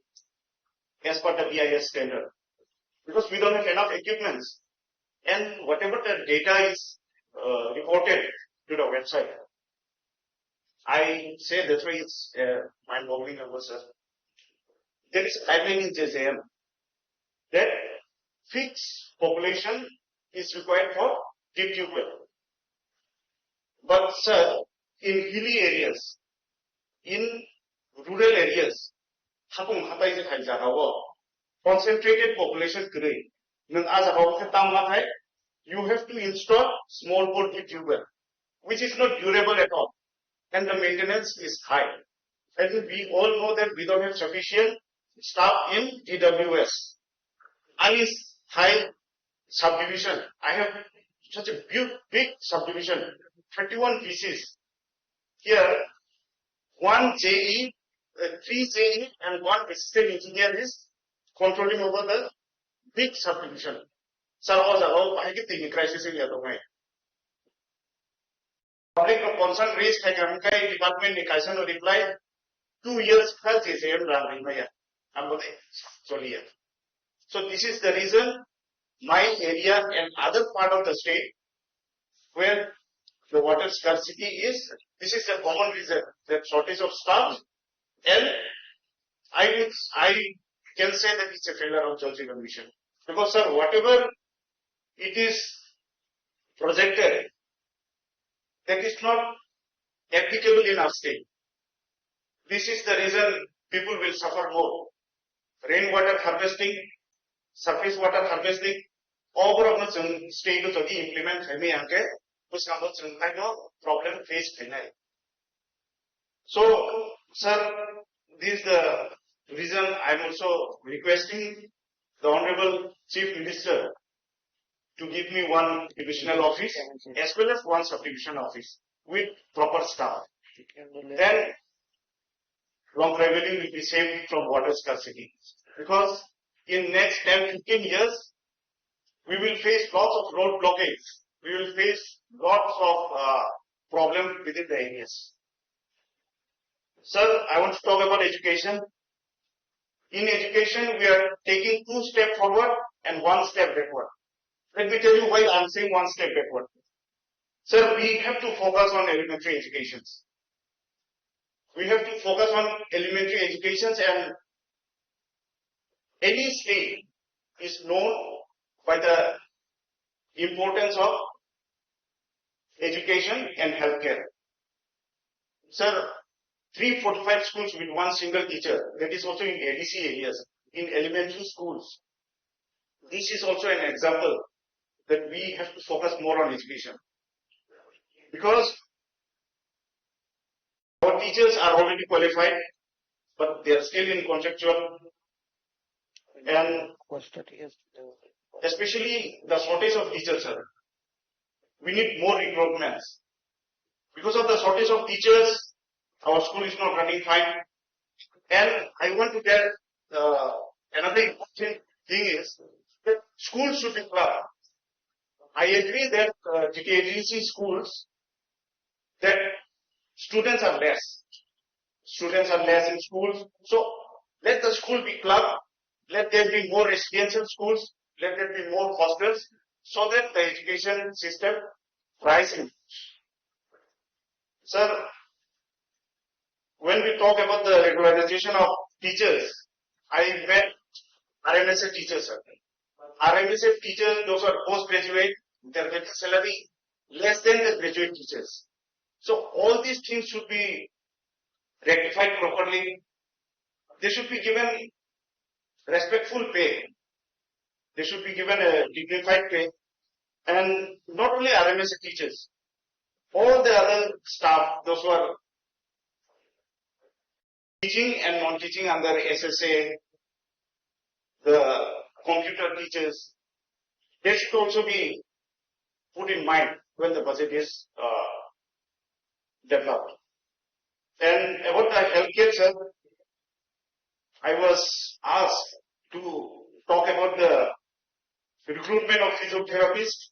as per the BIS standard because we don't have enough equipments. And whatever the data is reported to the website, I say that's why it's mind-boggling number, sir. There is a guideline in JJM that fixed population is required for deep tube well. But, sir, in hilly areas, in rural areas, concentrated population today, you have to install small bore deep tube well, which is not durable at all, and the maintenance is high. I think we all know that we don't have sufficient staff in GWS. And is high subdivision. I have such a big subdivision, 31 pieces. Here, 1 JE, 3 JE, and 1 assistant engineer is controlling over the big subdivision. Crisis in the public concern raised by department reply 2 years plus So this is the reason my area and other part of the state where the water scarcity is, this is a common reason, the shortage of staff, and I can say that it's a failure of Jal Jeevan Mission. Because, sir, whatever it is projected, that is not applicable in our state. This is the reason people will suffer more. Rainwater harvesting, surface water harvesting, overall state to implement problem faced. So, sir, this is the reason I am also requesting the Honorable Chief Minister to give me one divisional office as well as one subdivision office with proper staff. Then long revenue will be saved from water scarcity. Because in next 10-15 years, we will face lots of road blockades. We will face lots of problems within the areas. Sir, I want to talk about education. In education, we are taking 2 steps forward and 1 step backward. Let me tell you why I am saying 1 step backward. Sir, we have to focus on elementary educations. We have to focus on elementary educations, and any state is known by the importance of education and healthcare. Sir, 345 schools with 1 single teacher, that is also in ADC areas, in elementary schools. This is also an example that we have to focus more on education. Because our teachers are already qualified, but they are still in contractual, and especially the shortage of teachers, sir. We need more recruitments. Because of the shortage of teachers, our school is not running fine. And I want to tell another important thing is that schools should be clubbed. I agree that GTADC schools, that students are less. Students are less in schools. So let the school be clubbed. Let there be more residential schools. Let there be more hostels so that the education system rises. Sir, when we talk about the regularization of teachers, I met RMSF teachers, sir. RMSF teachers, those are postgraduate, they are getting salary less than the graduate teachers. So all these things should be rectified properly. They should be given respectful pay. They should be given a dignified pay. And not only RMS teachers, all the other staff, those who are teaching and non-teaching under SSA, the computer teachers, they should also be put in mind when the budget is developed. And about the healthcare, sir, I was asked to talk about the recruitment of physiotherapists,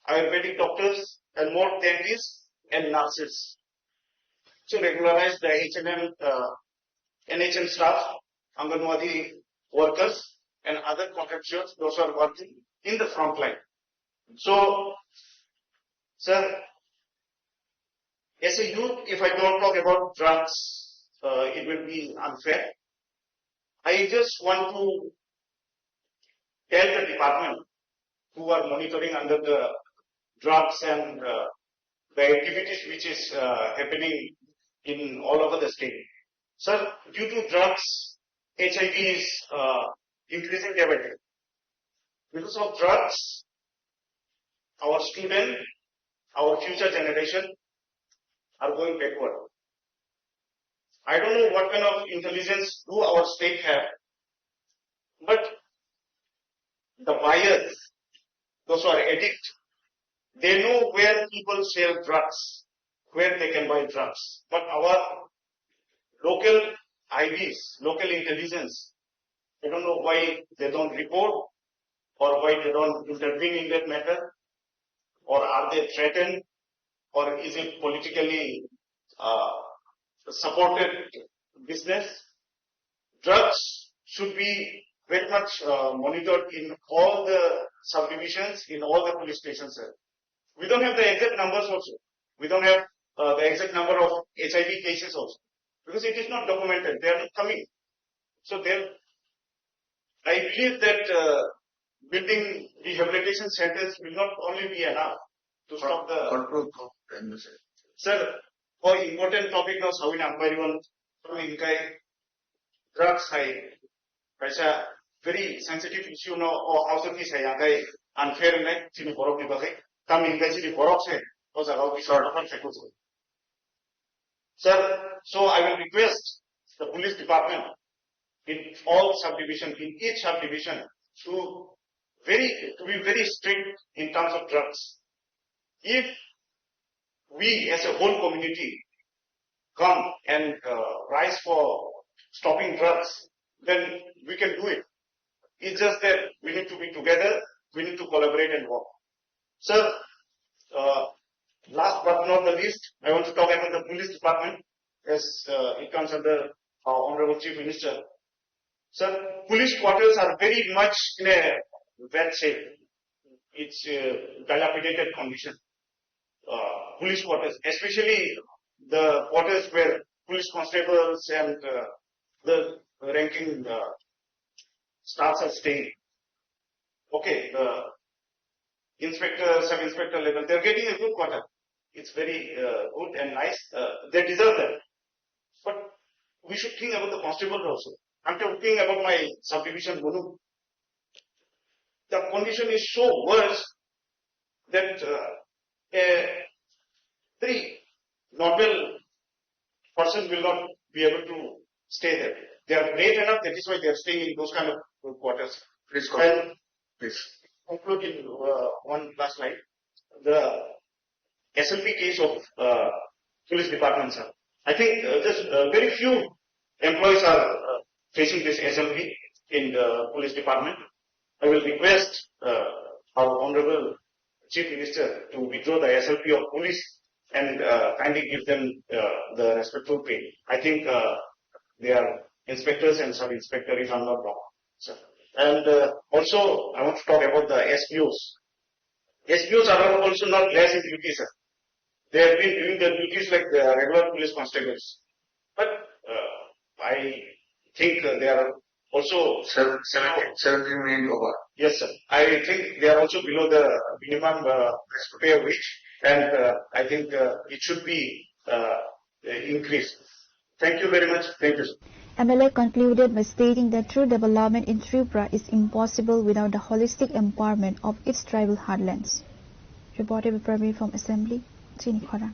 Ayurvedic doctors, and more dentists and nurses. To regularize the NHM staff, Anganwadi workers, and other contractors, those who are working in the front line. So, sir, as a youth, if I don't talk about drugs, it will be unfair. I just want to tell the department who are monitoring under the drugs and the activities which is happening in all over the state. Sir, due to drugs, HIV is increasing day by day. Because of drugs, our students, our future generation are going backward. I don't know what kind of intelligence do our state have, but the buyers, those who are addicts, they know where people sell drugs, where they can buy drugs. But our local IBs, local intelligence, they don't know why they don't report or why they don't intervene in that matter, or are they threatened, or is it politically supported business? Drugs should be very much monitored in all the subdivisions, in all the police stations, sir. We don't have the exact numbers also. We don't have the exact number of HIV cases also, because it is not documented. They are not coming. So I believe that building rehabilitation centers will not only be enough to stop the control. Sir, for important topic now, Sawin Ambariwan, drugs, kaisa very sensitive issue now, or also this hai unfair ne chini borok ni bagai, kam ingai chini borok se, o jagao ki sort of unfair. Sir, so I will request the police department in all subdivision, in each subdivision, to be very strict in terms of drugs. If we as a whole community come and rise for stopping drugs, then we can do it. It's just that we need to be together, we need to collaborate and work. Sir, last but not the least, I want to talk about the police department as it comes under our Honorable Chief Minister. Sir, police quarters are very much in a bad shape. It's dilapidated condition. Police quarters, especially the quarters where police constables and the ranking staffs are staying. Okay, the inspector, sub-inspector level, they're getting a good quarter. It's very good and nice. They deserve that. But we should think about the constables also. I'm talking about my subdivision, Gunu. The condition is so worse that a very normal person will not be able to stay there. They are great enough, that is why they are staying in those kind of quarters. Please conclude in one last slide. The SLP case of police department, sir. I think just very few employees are facing this SLP in the police department. I will request our Honorable Chief Minister to withdraw the SLP of police and kindly give them the respectful pay. I think they are inspectors and sub-inspectors, if I'm not wrong, sir. And also, I want to talk about the SPOs. SPOs are also not less in duty, sir. They have been doing their duties like the regular police constables. But I think they are also 17 over. Yes, sir. I think they are also below the minimum pay wage. and I think it should be increased. Thank you very much. Thank you, sir. MLA concluded by stating that true development in Tripura is impossible without the holistic empowerment of its tribal heartlands. Reported by Praveen from Assembly, Chini Khora.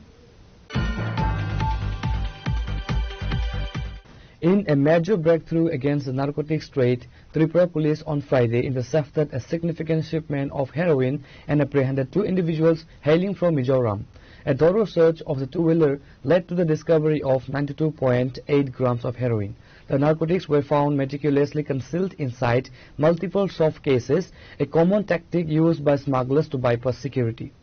In a major breakthrough against the narcotics trade, Tripura police on Friday intercepted a significant shipment of heroin and apprehended 2 individuals hailing from Mizoram. A thorough search of the two-wheeler led to the discovery of 92.8 grams of heroin. The narcotics were found meticulously concealed inside multiple soft cases, a common tactic used by smugglers to bypass security.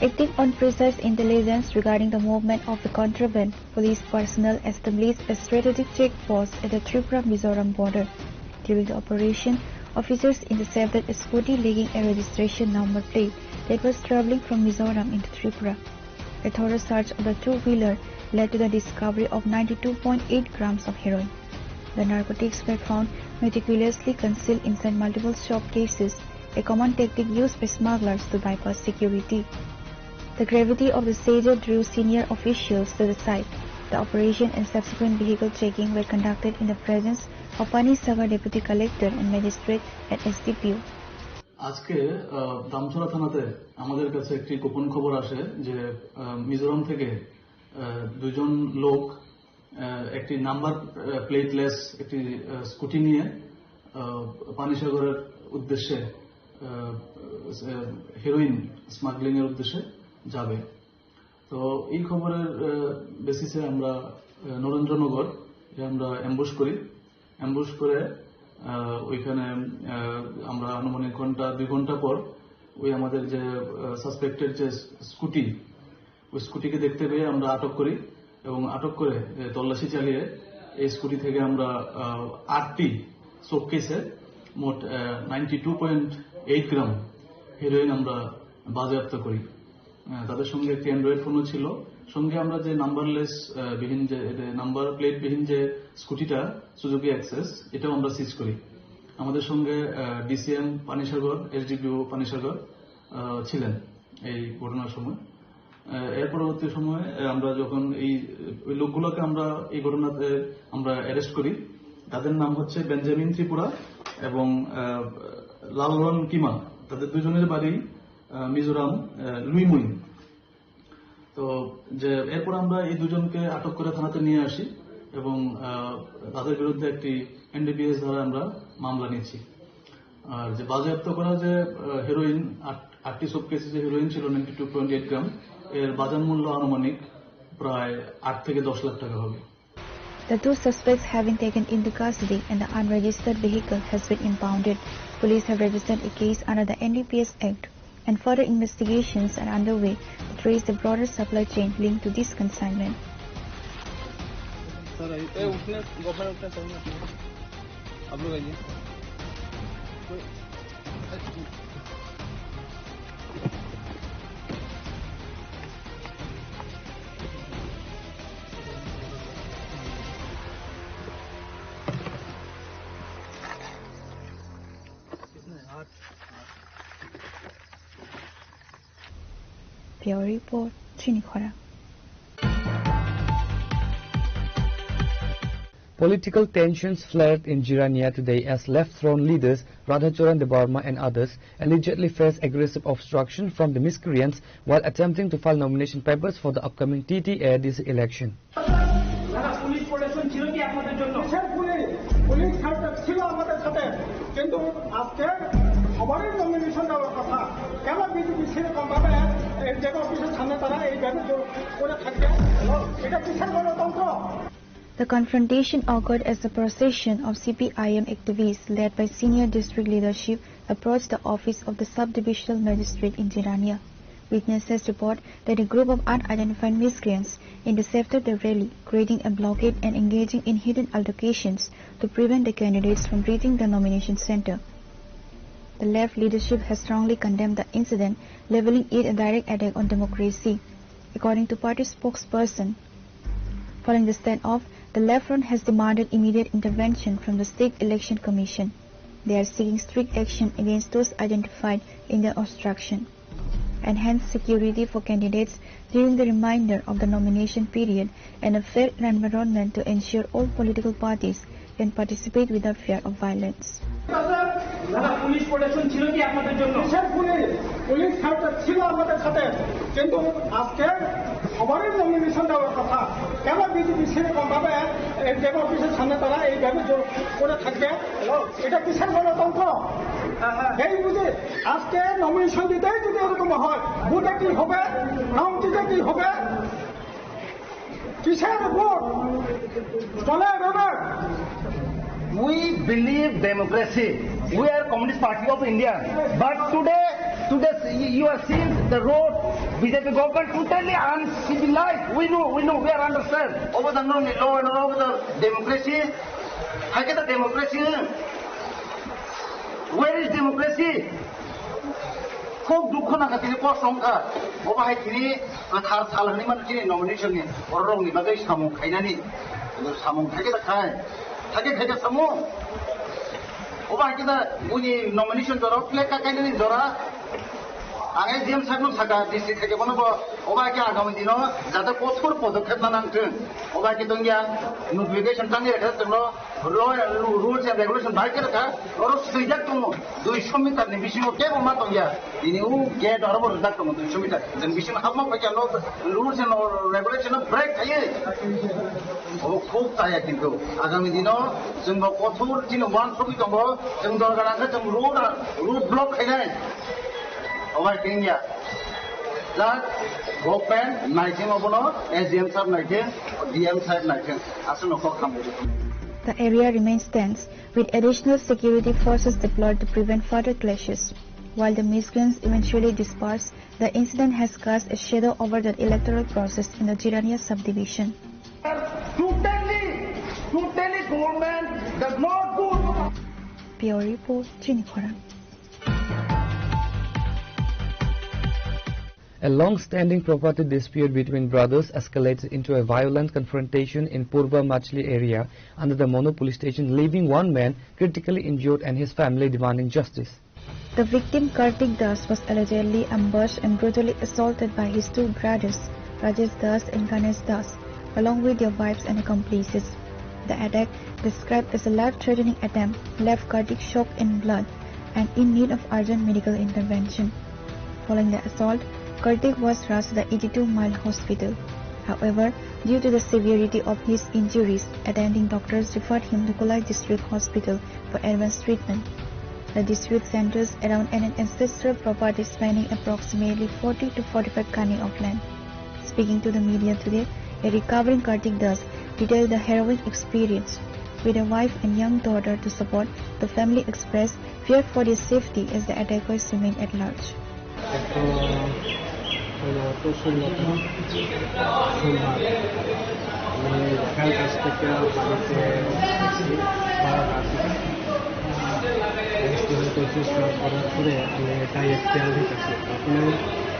Acting on precise intelligence regarding the movement of the contraband, police personnel established a strategic check post at the Tripura-Mizoram border. During the operation, officers intercepted a scooty lagging a registration number plate that was traveling from Mizoram into Tripura. A thorough search of the two-wheeler led to the discovery of 92.8 grams of heroin. The narcotics were found meticulously concealed inside multiple soft cases, a common tactic used by smugglers to bypass security. The gravity of the seizure drew senior officials to the site. The operation and subsequent vehicle checking were conducted in the presence of Panisagar Deputy Collector and Magistrate at SDPO. আজকে দামছড়া থানাতে আমাদের কাছে একটি গোপন খবর আসে যে মিজোরাম থেকে দুজন লোক একটি নাম্বার প্লেটলেস একটি স্কুটি নিয়ে পানিসাগরের উদ্দেশ্যে হেরোইন স্মাগলিং এর উদ্দেশ্যে যাবে। তো এই খবরের বেসিসে আমরা নরেন্দ্রনগর আমরা অ্যাম্বুশ করি। অ্যাম্বুশ করে ওইখানে আমরা আনুমানিক দুই ঘন্টা পর ওই আমাদের যে সাসপেক্টেড যে স্কুটি, ওই স্কুটিকে দেখতে পেয়ে আমরা আটক করি এবং আটক করে তল্লাশি চালিয়ে এই স্কুটি থেকে আমরা 8টি শোকেসে মোট 92.8 গ্রাম হেরোইন আমরা বাজেয়াপ্ত করি। তাদের সঙ্গে একটি অ্যান্ড্রয়েড ফোনও ছিল। সঙ্গে আমরা যে নাম্বারলেস বিহীন যে নাম্বার প্লেট বিহীন যে স্কুটিটা সুজুকি অ্যাক্সেস, এটাও আমরা সিজ করি। আমাদের সঙ্গে ডিসিএম পানিসাগর, এসডিপিও পানিসাগর ছিলেন এই ঘটনার সময়। এর পরবর্তী সময়ে আমরা যখন এই লোকগুলোকে আমরা এই ঘটনাতে আমরা অ্যারেস্ট করি, তাদের নাম হচ্ছে বেঞ্জামিন ত্রিপুরা এবং লালরন কিমা। তাদের দুজনের বাড়ি মিজোরাম লুইমুই। তো যে এরপর আমরা এই দুজনকে আটক করে থানাতে নিয়ে আসি এবং তাদের বিরুদ্ধে একটি এনডিপিএস ধারা আমরা মামলা নিয়েছি। আর যে বাজেয়াপ্ত করা যে হেরোইন 8টি শোকেসে যে হেরোইন ছিল 92.8 গ্রাম, এর বাজার মূল্য আনুমানিক প্রায় 8 থেকে 10 লাখ টাকা হবে। The 2 suspects have been taken into custody and the unregistered vehicle has been impounded. Police have registered a case under the NDPS Act and further investigations are underway to trace the broader supply chain linked to this consignment. Bureau Report, Chini Khora. Political tensions flared in Jirania today as left-thrown leaders Radhacharan Debarma and others allegedly face aggressive obstruction from the miscreants while attempting to file nomination papers for the upcoming TTADC election. The confrontation occurred as the procession of CPIM activists led by senior district leadership approached the office of the sub-divisional magistrate in Jirania. Witnesses report that a group of unidentified miscreants intercepted the rally, creating a blockade and engaging in hidden altercations to prevent the candidates from reaching the nomination center. The left leadership has strongly condemned the incident, labeling it a direct attack on democracy. According to party spokesperson, following the standoff, the Left Front has demanded immediate intervention from the State Election Commission. They are seeking strict action against those identified in the obstruction, enhanced security for candidates during the remainder of the nomination period, and a fair environment to ensure all political parties can participate without fear of violence. Police protection ছিল কি আপনাদের জন্য? Police ছিল আমাদের সাথে, কিন্তু আজকে সবারই নমিনেশন দেওয়ার কথা। কেন বিজেপি সেরকম ভাবে অফিসের সামনে তারা এইভাবে করে থাকবে? এটা কিসের গণতন্ত্র? এই বুঝে আজকে নমিনেশন দিতেই যদি এরকম হয়, ভোটে কি হবে, কাউন্টিতে কি হবে, কিসের ভোট চলে এভাবে? We believe democracy. We are Communist Party of India. But today you are seeing the road, BJP government totally uncivilized. We know, we are understand. Over the law and over the democracy. How get the democracy? Where is democracy? খুব দুঃখ না তিনি প্রশংসা ও বাহাই তিনি থার সালহানি মানুষ নমিনেশননি রংনি বাগै সামু খাইনানি সামু থাকে খায় থাকে খাইতে সামু ও বাহাই কিনা উনি নমিনেশন জরা প্লে কাকাইনানি জরা আগে জিএম সাহেব থাকা ডিস্ট্রিক্ট থেকে বলবো ওবাইকে আগামী দিন যাতে কঠোর পদক্ষেপ না নাংথों ওবাইকে দंगिया নোটিফিকেশন টাঙ্গে রেখে जोंनो रुल्स एंड रेगुलेशन बाइके रखा और सुइजाक दङ 200 मिटारनि बिसिङाव केबो मा दंगिया दिनै उ गेट आरो रुजाक दङ 200 मिटार जों बिसिङ हाबमा फैया रुल्स एंड रेगुलेशन ब्रेक थायो ओ खूब जाया किन्तु आगामी दिनाव जोंबो कठोर दिन वान सबै दङ जों दरगाराखौ जों रुट ब्लक खायनाय over Kenya. That government 19 of no, SDM sir 19, DM sir 19. Asun okok hamu. The area remains tense, with additional security forces deployed to prevent further clashes. While the miscreants eventually disperse, the incident has cast a shadow over the electoral process in the Jirania subdivision. Totally government does not do. Pure report, Chinikhora. A long-standing property dispute between brothers escalated into a violent confrontation in Purba Machli area under the Mono police station, leaving one man critically injured and his family demanding justice. The victim, Kartik Das, was allegedly ambushed and brutally assaulted by his two brothers, Rajesh Das and Ganesh Das, along with their wives and accomplices. The attack, described as a life-threatening attempt, left Kartik shocked in blood and in need of urgent medical intervention. Following the assault, Kartik was rushed to the 82-mile hospital. However, due to the severity of his injuries, attending doctors referred him to Kolai District Hospital for advanced treatment. The district centers around an ancestral property spanning approximately 40 to 45 kani of land. Speaking to the media today, a recovering Kartik Das detailed the harrowing experience. With a wife and young daughter to support, the family expressed fear for their safety as the attackers remain at large.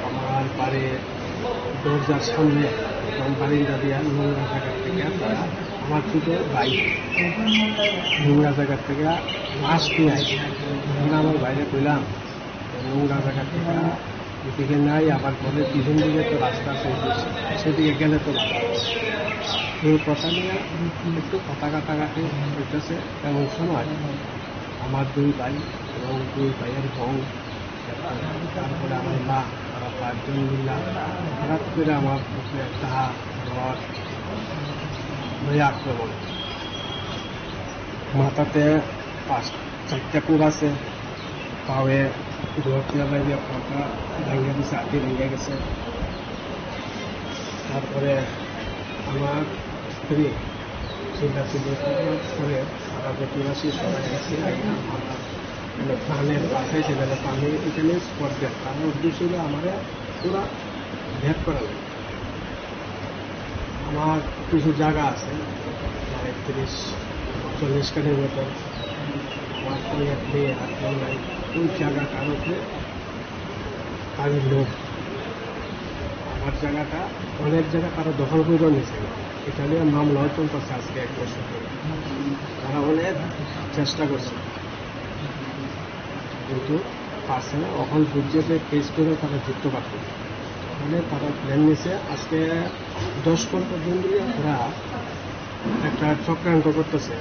আমার বাড়ি দরজার সামনে বারিন্দা দিয়া নোংরা জায়গা থেকে আমার ছোটো ভাই নোংরা জায়গা থেকে মাছ নিয়ে আসে। আমার বাইরে কইলাম নোংরা জায়গা থেকে এদিকে নাই, আবার ঘরের পিছন দিকে তো রাস্তা চলতেছে, সেদিকে গেলে তো এই কথা নিয়ে একটু কথা কাটাকাটি হইতেছে। এমন সময় আমার দুই ভাই এবং দুই ভাইয়ের বউ, তারপরে আমার মা, তারা 5 জন মিলা হঠাৎ করে আমার উপরে একটা ঘর হয়ে আক্রমণ। মাথাতে 5-4টা কোপ আছে, পায়ে ঘরটা বাইরে পাটা ভেঙে দিচ্ছে, হাতি ভেঙে গেছে। তারপরে আমার স্ত্রী চিন্তাচিন্তি করে সারা প্রতিবাসী সবাই গেছে প্রাণের বাসায়, সেখানে পানি এখানে স্পট দেয়। তার উদ্দেশ্য ছিল আমার পুরা ভেদ করা লাগে। আমার কিছু জায়গা আছে 30-40 কাঠের মতো, আমার ওই জায়গাটার উপরে তাদের লোক আমার জায়গাটা অনেক জায়গা তারা দখল করে নিয়েছে। এটা নিয়ে মামলাও চলতেছে আজকে 1 বছর ধরে। তারা অনেক চেষ্টা করছে কিন্তু পারছে না। এখন বুঝছে কেস করে তারা জিততে পারত। মানে তারা প্ল্যান নিয়েছে আজকে 10-15 দিন ধরে ওরা একটা চক্রান্ত করতেছে,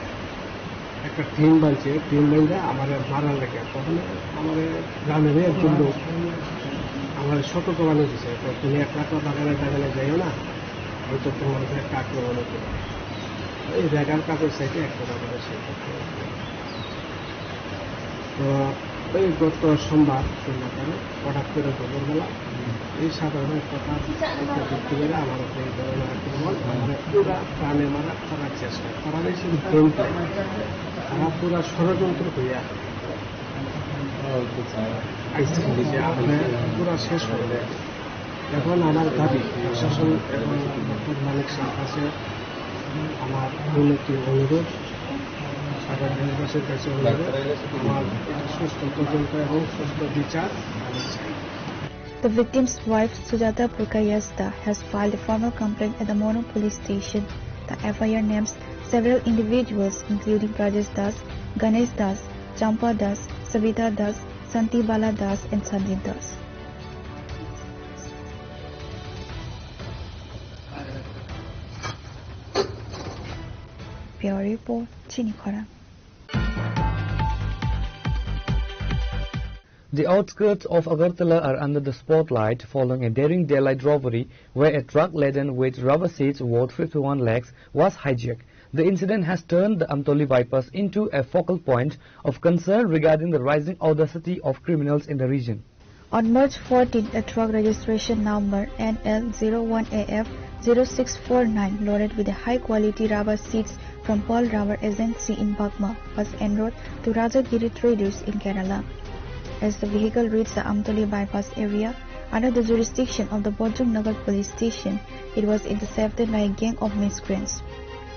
একটা টিম বানছে। টিম বানলে আমার মারার লেগে তখন আমার গ্রামের একজন লোক আমার সতর্ক বানিয়ে দিচ্ছে, তুমি একটা বাগানে যাইও না, হয়তো তোমার একটা আক্রমণ হতো। এই রেগার কাপড় সাইডে একটা বাগানের সাইডে। তো ওই গত সোমবার হঠাৎ করে দুপুরবেলা এই সাধারণ কথা দেখতে গেলে আমার উপরে এই ধরনের আক্রমণ, পুরা প্রাণে মারা করার চেষ্টা তারা বেশি তারা পুরা ষড়যন্ত্র করিয়া পুরা শেষ করে দেয়। এখন আমার দাবি প্রশাসন এবং ডক্টর মালিক সাহেব কাছে আমার উন্নতি অনুরোধ, সারা দেশবাসীর কাছে অনুরোধ, আমার সুস্থ তদন্ত এবং সুস্থ বিচার আমি চাই। The victim's wife, Sujata Purkayasta, has filed a formal complaint at the Mono police station. The FIR names several individuals including Rajesh Das, Ganesh Das, Champa Das, Savita Das, Santi Bala Das and Sandeep Das. Bureau Report, Chini Khora. The outskirts of Agartala are under the spotlight following a daring daylight robbery where a truck laden with rubber seeds worth 51 lakhs was hijacked. The incident has turned the Amtoli bypass into a focal point of concern regarding the rising audacity of criminals in the region. On March 14, a truck registration number NL01AF0649 loaded with high-quality rubber seeds from Pearl Rubber Agency in Bagma was en route to Rajagiri traders in Kerala. As the vehicle reached the Amtoli bypass area under the jurisdiction of the Bojong Nagar police station, it was intercepted by a gang of miscreants.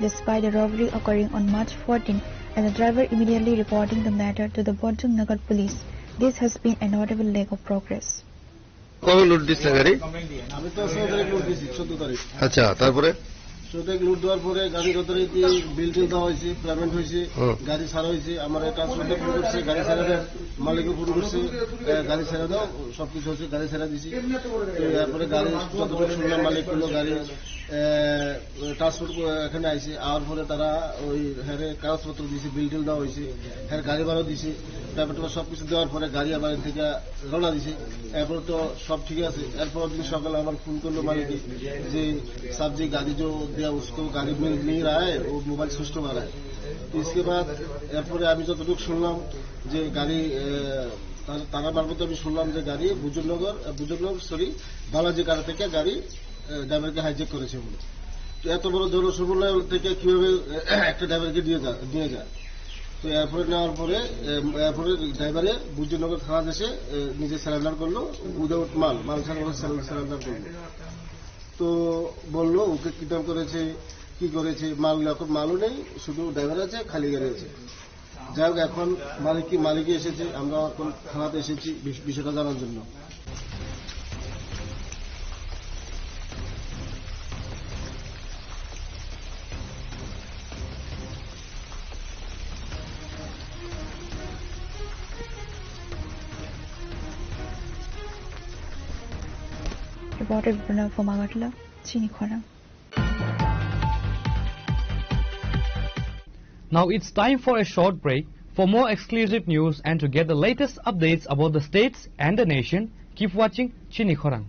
Despite the robbery occurring on March 14 and the driver immediately reporting the matter to the Bojong Nagar police, this has been a notable leg of progress. কবে লুট দিচ্ছে গাড়ি? আমি তো 14 তারিখ লুট দিছি, 14 তারিখ। আচ্ছা, তারপরে 14 তারিখ লুট দেওয়ার পরে গাড়ি যথারীতি বিল টিল দেওয়া হয়েছে, পেমেন্ট হয়েছে, গাড়ি ছাড়া হয়েছে। আমার ট্রান্সপোর্টে ফোন করছে, গাড়ি ছাড়া দেয়, মালিকও ফোন করছে, গাড়ি ছাড়া দাও, সবকিছু হচ্ছে, গাড়ি ছাড়া দিছি। তারপরে গাড়ি যতটুকু শুনলাম মালিক করলো, গাড়ি ট্রান্সপোর্ট এখানে আইসে, আওয়ার পরে তারা ওই হ্যাঁ কাগজপত্র দিয়েছে, বিল টিল দেওয়া হয়েছে, হ্যাঁ গাড়ি ভাড়া দিছে, পেমেন্ট সবকিছু দেওয়ার পরে গাড়ি আবার থেকে রওনা দিছে। এরপর তো সব ঠিক আছে। এরপর দিন সকালে আমার ফোন করলো মালিক যে সাবজি গাড়ি जो दिया उसको गाड़ी मिल नहीं रहा है, वो मोबाइल स्विच ऑफ आ रहा है। इसके बाद এরপরে আমি যতটুকু শুনলাম যে গাড়ি তারা মারফত আমি শুনলাম যে গাড়ি বুজুর্গনগর বালাজি কারা থেকে গাড়ি ড্রাইভারকে হাইজ্যাক করেছে বলে। তো এত বড় জনসমুদায় থেকে কিভাবে একটা ড্রাইভারকে নিয়ে যায়? তো এয়ারপোর্টে নেওয়ার পরে এয়ারপোর্টে ড্রাইভারে বুজুর্গনগর থানা দেশে নিজে সারেন্ডার করলো, উইদাউট মাল ছাড়া সারেন্ডার করলো। তো বললো ওকে কিডন্যাপ করেছে, কি করেছে, মালও নেই, শুধু ড্রাইভার আছে, খালি গাড়ি আছে। যাই হোক, এখন মালিকই এসেছে, আমরা এখন থানাতে এসেছি বিষয়টা জানার জন্য। Reported from Agartala, Chini Khora. Now it's time for a short break. For more exclusive news and to get the latest updates about the states and the nation, keep watching Chini Khorang.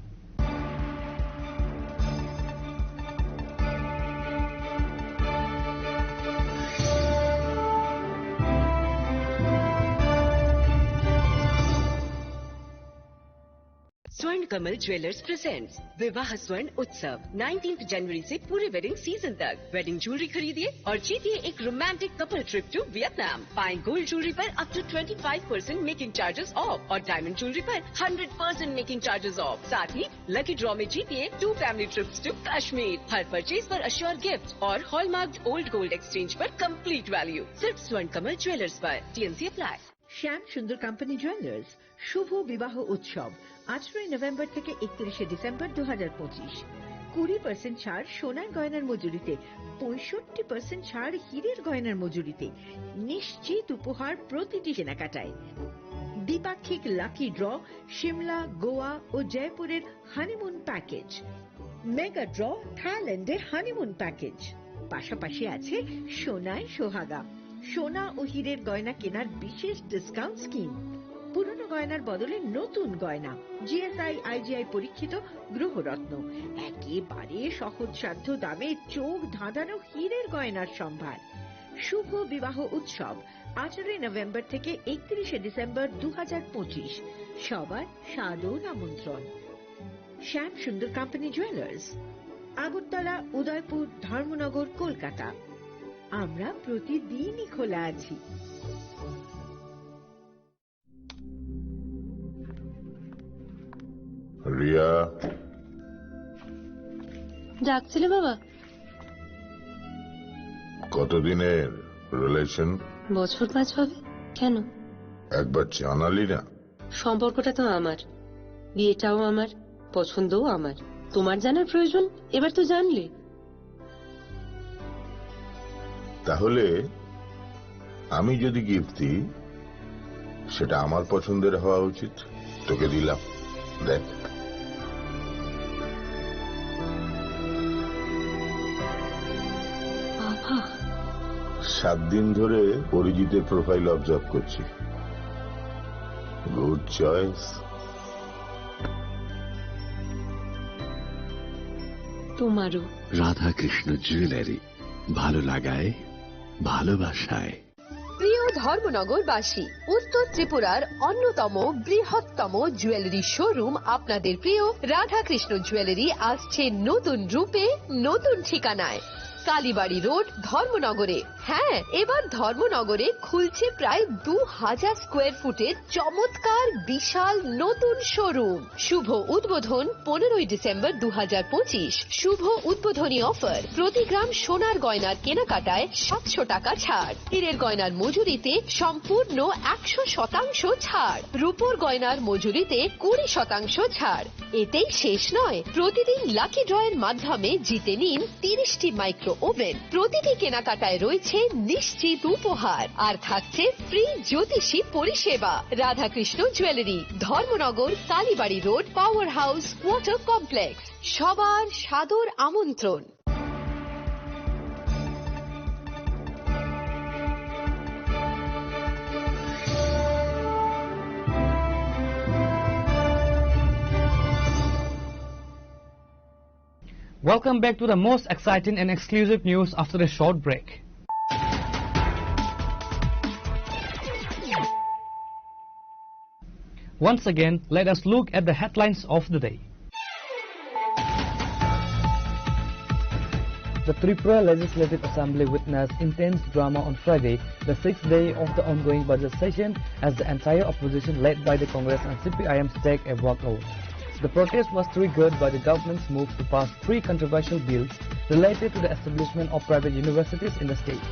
स्वर्ण Kamal jewellers presents विवाह स्वर्ण उत्सव 19 जनवरी से पूरे wedding season तक। Wedding jewellery खरीदिए और जीतिए एक romantic couple trip to Vietnam. पाएं गोल्ड ज्वेलरी पर up to 25% making charges off और डायमंड ज्वेलरी पर 100% मेकिंग चार्जेस ऑफ। साथ ही लकी ड्रॉ में जीतिए 2 फैमिली ट्रिप्स टू कश्मीर। हर परचेज पर अश्योर गिफ्ट और हॉलमार्क ओल्ड गोल्ड एक्सचेंज पर कंप्लीट वैल्यू। सिर्फ स्वर्ण कमल ज्वेलर्स पर। TNC apply. Shyam Sundar company jewellers শুভ বিবাহ উৎসব 18 নভেম্বর থেকে 31 ডিসেম্বর 2025। 20% ছাড় সোনার গয়নার মজুরিতে, 65% ছাড় হীরের গয়নার মজুরিতে, নিশ্চিত উপহার প্রতিটি কেনাকাটায়। দ্বিপাক্ষিক লাকি ড্র, শিমলা, গোয়া ও জয়পুরের হানিমুন প্যাকেজ, মেগা ড্র থাইল্যান্ডে হানিমুন প্যাকেজ। পাশাপাশি আছে সোনায় সোহাগা, সোনা ও হীরের গয়না কেনার বিশেষ ডিসকাউন্ট স্কিম। পুরনো গয়নার বদলে নতুন গয়না, GSI IGI পরীক্ষিত গ্রহরত্ন, একেবারে সহজসাধ্য দামে চোখ ধাঁধানো হীরের গয়নার সম্ভার। শুভ বিবাহ উৎসব 18 নভেম্বর থেকে 31 ডিসেম্বর 2025। সবার সাদর আমন্ত্রণ। শ্যাম সুন্দর কোম্পানি জুয়েলার্স, আগরতলা, উদয়পুর, ধর্মনগর, কলকাতা। আমরা প্রতিদিনই খোলা আছি। রিয়া, ডাকছিলে বাবা? কতদিনের রিলেশন? বছর 5 হবে। কেন? একবার জানালি না? সম্পর্কটা তো আমার, বিয়েটাও আমার, পছন্দও আমার। তোমার জানার প্রয়োজন? এবার তো জানলে। তাহলে আমি যদি গিফট দিই সেটা আমার পছন্দের হওয়া উচিত। তোকে দিলাম, দেখ। বাবা, 7 দিন ধরে অরিজিতের প্রোফাইল অবজার্ভ করছি। Good choice. তোমারও। রাধাকৃষ্ণ জুয়েলারি, ভালো লাগায়, ভালোবাসায়। প্রিয় ধর্মনগরবাসী, উত্তর ত্রিপুরার অন্যতম বৃহত্তম জুয়েলারি শোরুম আপনাদের প্রিয় রাধাকৃষ্ণ জুয়েলারি আসছে নতুন রূপে, নতুন ঠিকানায়। কালীবাড়ি রোড, ধর্মনগরে। হ্যাঁ, এবার ধর্মনগরে খুলছে প্রায় 2000 স্কোয়ার ফুটের চমৎকার বিশাল নতুন শোরুম। শুভ উদ্বোধন 15 ডিসেম্বর 2025। শুভ উদ্বোধনী অফার, প্রতি গ্রাম সোনার গয়নার কেনাকাটায় 700 টাকা ছাড়, হীরের গয়নার মজুরিতে সম্পূর্ণ 100% ছাড়, রূপোর গয়নার মজুরিতে 20% ছাড়। এতেই শেষ নয়, প্রতিদিন লাকি ড্রয়ের মাধ্যমে জিতে নিন 30টি মাইক্রো ওভেন। প্রতিটি কেনাকাটায় রয়েছে নিশ্চিত উপহার আর থাকছে ফ্রি জ্যোতিষী পরিষেবা। Radhakrishna jewellery, Dharmanagar, Kalibari road, power house, water complex. সবার সাদর আমন্ত্রণ। Welcome back to the most exciting and exclusive news after a short break. Once again, let us look at the headlines of the day. The Tripura Legislative Assembly witnessed intense drama on Friday, the 6th day of the ongoing budget session, as the entire opposition led by the Congress and CPIM staged a walkout. The protest was triggered by the government's move to pass 3 controversial bills related to the establishment of private universities in the state.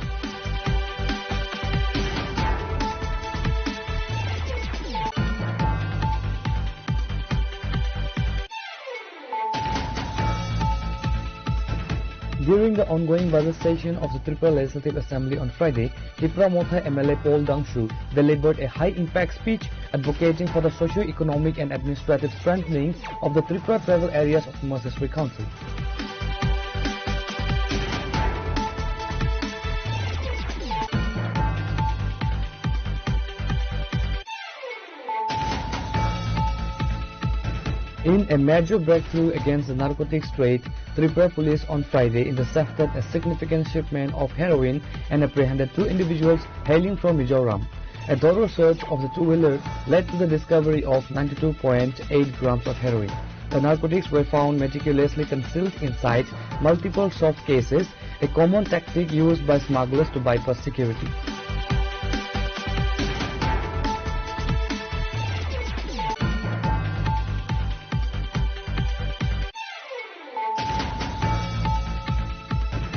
During the ongoing budget session of the Tripura Legislative Assembly on Friday, Tripura Motha MLA Paul Dangshu delivered a high-impact speech advocating for the socio-economic and administrative strengthening of the Tripura tribal areas of Humas District Council. In a major breakthrough against the narcotics trade, Tripura police on Friday intercepted a significant shipment of heroin and apprehended 2 individuals hailing from Mizoram. A thorough search of the two-wheeler led to the discovery of 92.8 grams of heroin. The narcotics were found meticulously concealed inside multiple soft cases, a common tactic used by smugglers to bypass security.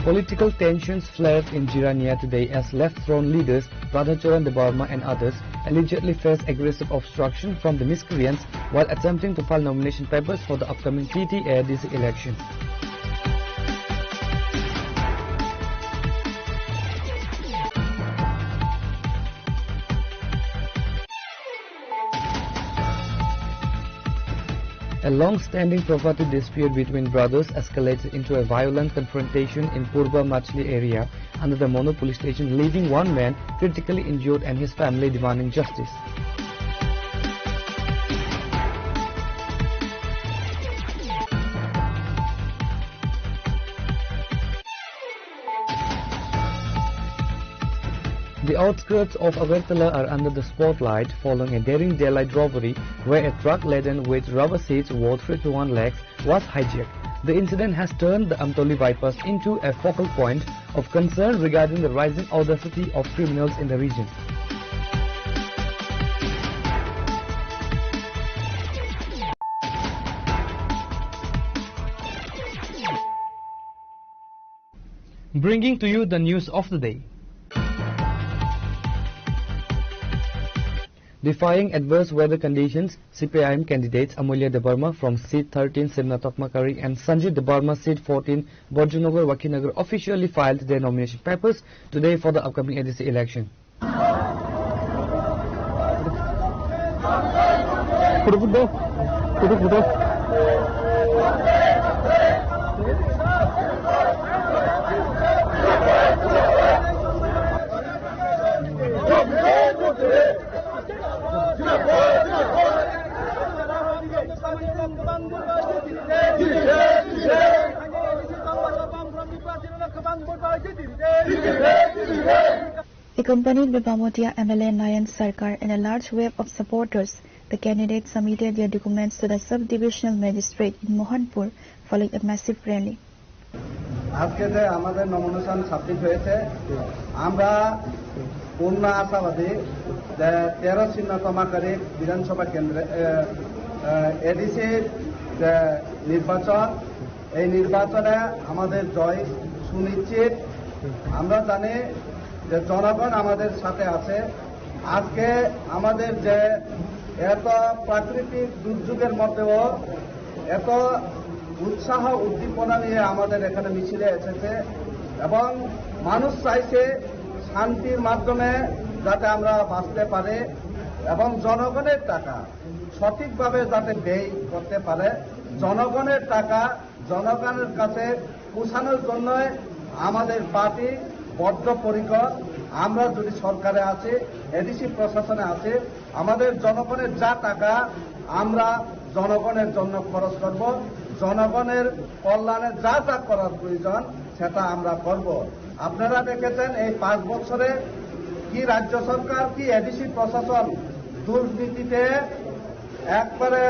Political tensions flared in Jirania today as left-thrown leaders Radhacharan Debarma and others allegedly faced aggressive obstruction from the miscreants while attempting to file nomination papers for the upcoming TT-AIDC election. A long-standing property dispute between brothers escalated into a violent confrontation in Purba Machli area under the Mono police station, leaving one man critically injured and his family demanding justice. The outskirts of Agartala are under the spotlight following a daring daylight robbery where a truck laden with rubber seats worth 51 lakhs was hijacked. The incident has turned the Amtoli bypass into a focal point of concern regarding the rising audacity of criminals in the region. Bringing to you the news of the day. Defying adverse weather conditions, CPIM candidates Amulya Debarma from seat 13 Simnatok Makari and Sanjay Debarma seat 14 Borjunagar Wakinagar officially filed their nomination papers today for the upcoming ADC election. Accompanied by Bamotia MLA Nayan Sarkar and a large wave of supporters, the candidates submitted their documents to the sub-divisional magistrate in Mohanpur following a massive rally. আজকে যে আমাদের nomination submit হয়েছে আমরা পূর্ণ আশাবাদী যে 13 ছিন্নতমাকারী বিধানসভা কেন্দ্রে এডিসির যে নির্বাচন এই নির্বাচনে আমাদের জয় সুনিশ্চিত। আমরা জানি যে জনগণ আমাদের সাথে আছে। আজকে আমাদের যে এত প্রাকৃতিক দুর্যোগের মধ্যেও এত উৎসাহ উদ্দীপনা নিয়ে আমাদের এখানে মিছিলে এসেছে এবং মানুষ চাইছে শান্তির মাধ্যমে যাতে আমরা বাঁচতে পারে এবং জনগণের টাকা সঠিকভাবে যাতে ব্যয় করতে পারে, জনগণের টাকা জনগণের কাছে পৌঁছানোর জন্য আমাদের পার্টি বদ্ধপরিকর। আমরা যদি সরকারে আছি, এডিসি প্রশাসনে আছি, আমাদের জনগণের যা টাকা আমরা জনগণের জন্য খরচ করব, জনগণের কল্যাণে যা যা করার প্রয়োজন সেটা আমরা করব। আপনারা দেখেছেন এই 5 বছরে কি রাজ্য সরকার কি এডিসি প্রশাসন দুর্নীতিতে একবারে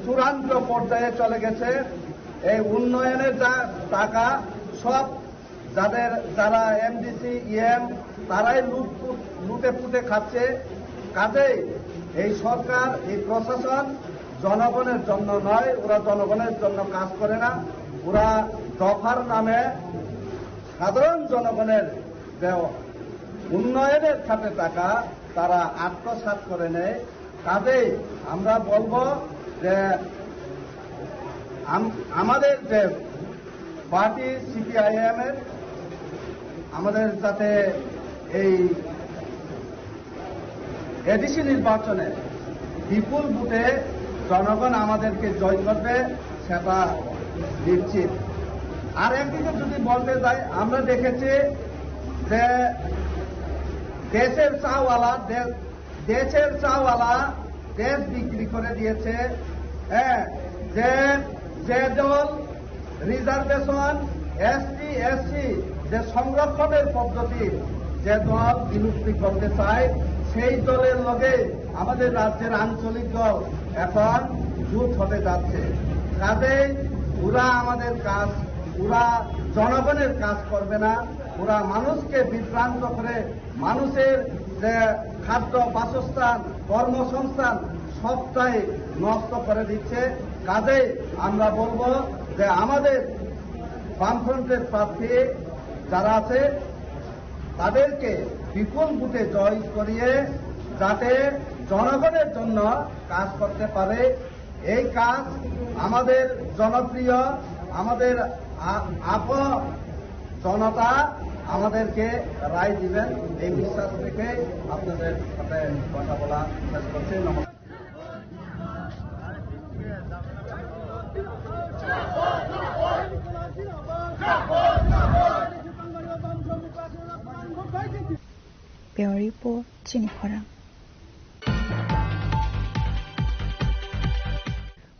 চূড়ান্ত পর্যায়ে চলে গেছে। এই উন্নয়নের যা টাকা সব যারা এমডিসি ইএম তারাই লুটে ফুটে খাচ্ছে। কাজেই এই সরকার এই প্রশাসন জনগণের জন্য নয়, ওরা জনগণের জন্য কাজ করে না, ওরা দফার নামে সাধারণ জনগণের উন্নয়নের খাতে টাকা তারা আত্মসাৎ করে নেয়। কাজেই আমরা বলবো যে আমাদের যে পার্টি সিপিআইএম এর আমাদের যাতে এই এডিসি নির্বাচনে বিপুল ভোটে জনগণ আমাদেরকে জয় করবে সেটা নিশ্চিত। আর একদিকে যদি বলতে যাই, আমরা দেখেছি যে দেশের চাওয়ালা দেশ বিক্রি করে দিয়েছে। হ্যাঁ, যে দল রিজার্ভেশন এসটি এসসি যে সংরক্ষণের পদ্ধতি যে দল বিলুপ্তি করতে চায় সেই দলের লগে আমাদের রাজ্যের আঞ্চলিক দল এখন জোট হতে যাচ্ছে। কাজেই ওরা আমাদের কাজ, ওরা জনগণের কাজ করবে না, ওরা মানুষকে বিভ্রান্ত করে মানুষের যে খাদ্য, বাসস্থান, কর্মসংস্থান সবটাই নষ্ট করে দিচ্ছে। কাজেই আমরা বলবো যে আমাদের বামফ্রন্টের প্রার্থী যারা আছে তাদেরকে বিপুল ভোটে জয় করিয়ে যাতে জনগণের জন্য কাজ করতে পারে, এই কাজ আমাদের জনপ্রিয়, আমাদের জনতা আমাদেরকে রায় দিবেন, এই বিশ্বাস থেকে আপনাদের সাথে কথা বলা শেষ করছি। নমস্কার। Bureau Report, Chinikhora.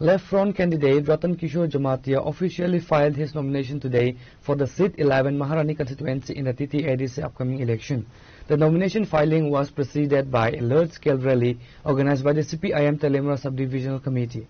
Left Front candidate Ratan Kishore Jamatia officially filed his nomination today for the seat 11 Maharani constituency in the TTADC upcoming election. The nomination filing was preceded by a large-scale rally organized by the CPIM Telemura Subdivisional Committee.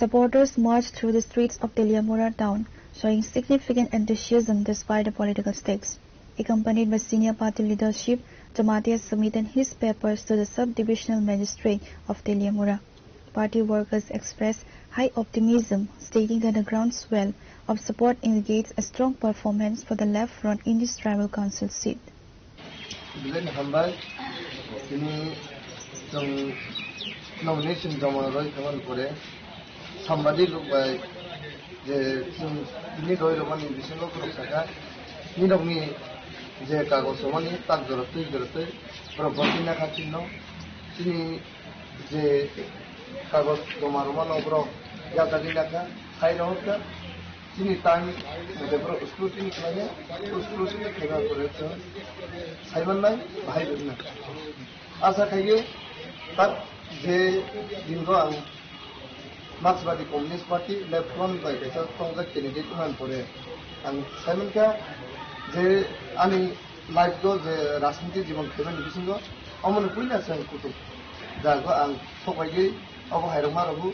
Supporters marched through the streets of Telemura town, showing significant enthusiasm despite the political stakes. Accompanied by senior party leadership, Jamatia submitted his papers to the sub-divisional magistrate of Telemura. Party workers expressed high optimism, stating that the groundswell of support indicates a strong performance for the Left Front in this tribal council seat. Nomination jama roi kaman pore sambadi lok bai je ini roi romani bisingo ko saka ni rokni je kagos romani tak jorotoi propati na kachino ini je kagos jama romano bro ya tadina ka khai rohta ini time de bro scrutiny klage scrutiny kheba kore to saiman nai bhai bina asa khaiye tak যে দীর্ঘ মার্ক্সবাদী communist party left front বাই সংসদ candidate মান পরে সাইমনকা যে আমি life যে রাজনীতি জীবন খেবেন বিসঙ্গ অমন কুইনা সাং কুতু যাগো আং সবাইগে অবহাইরমা রবু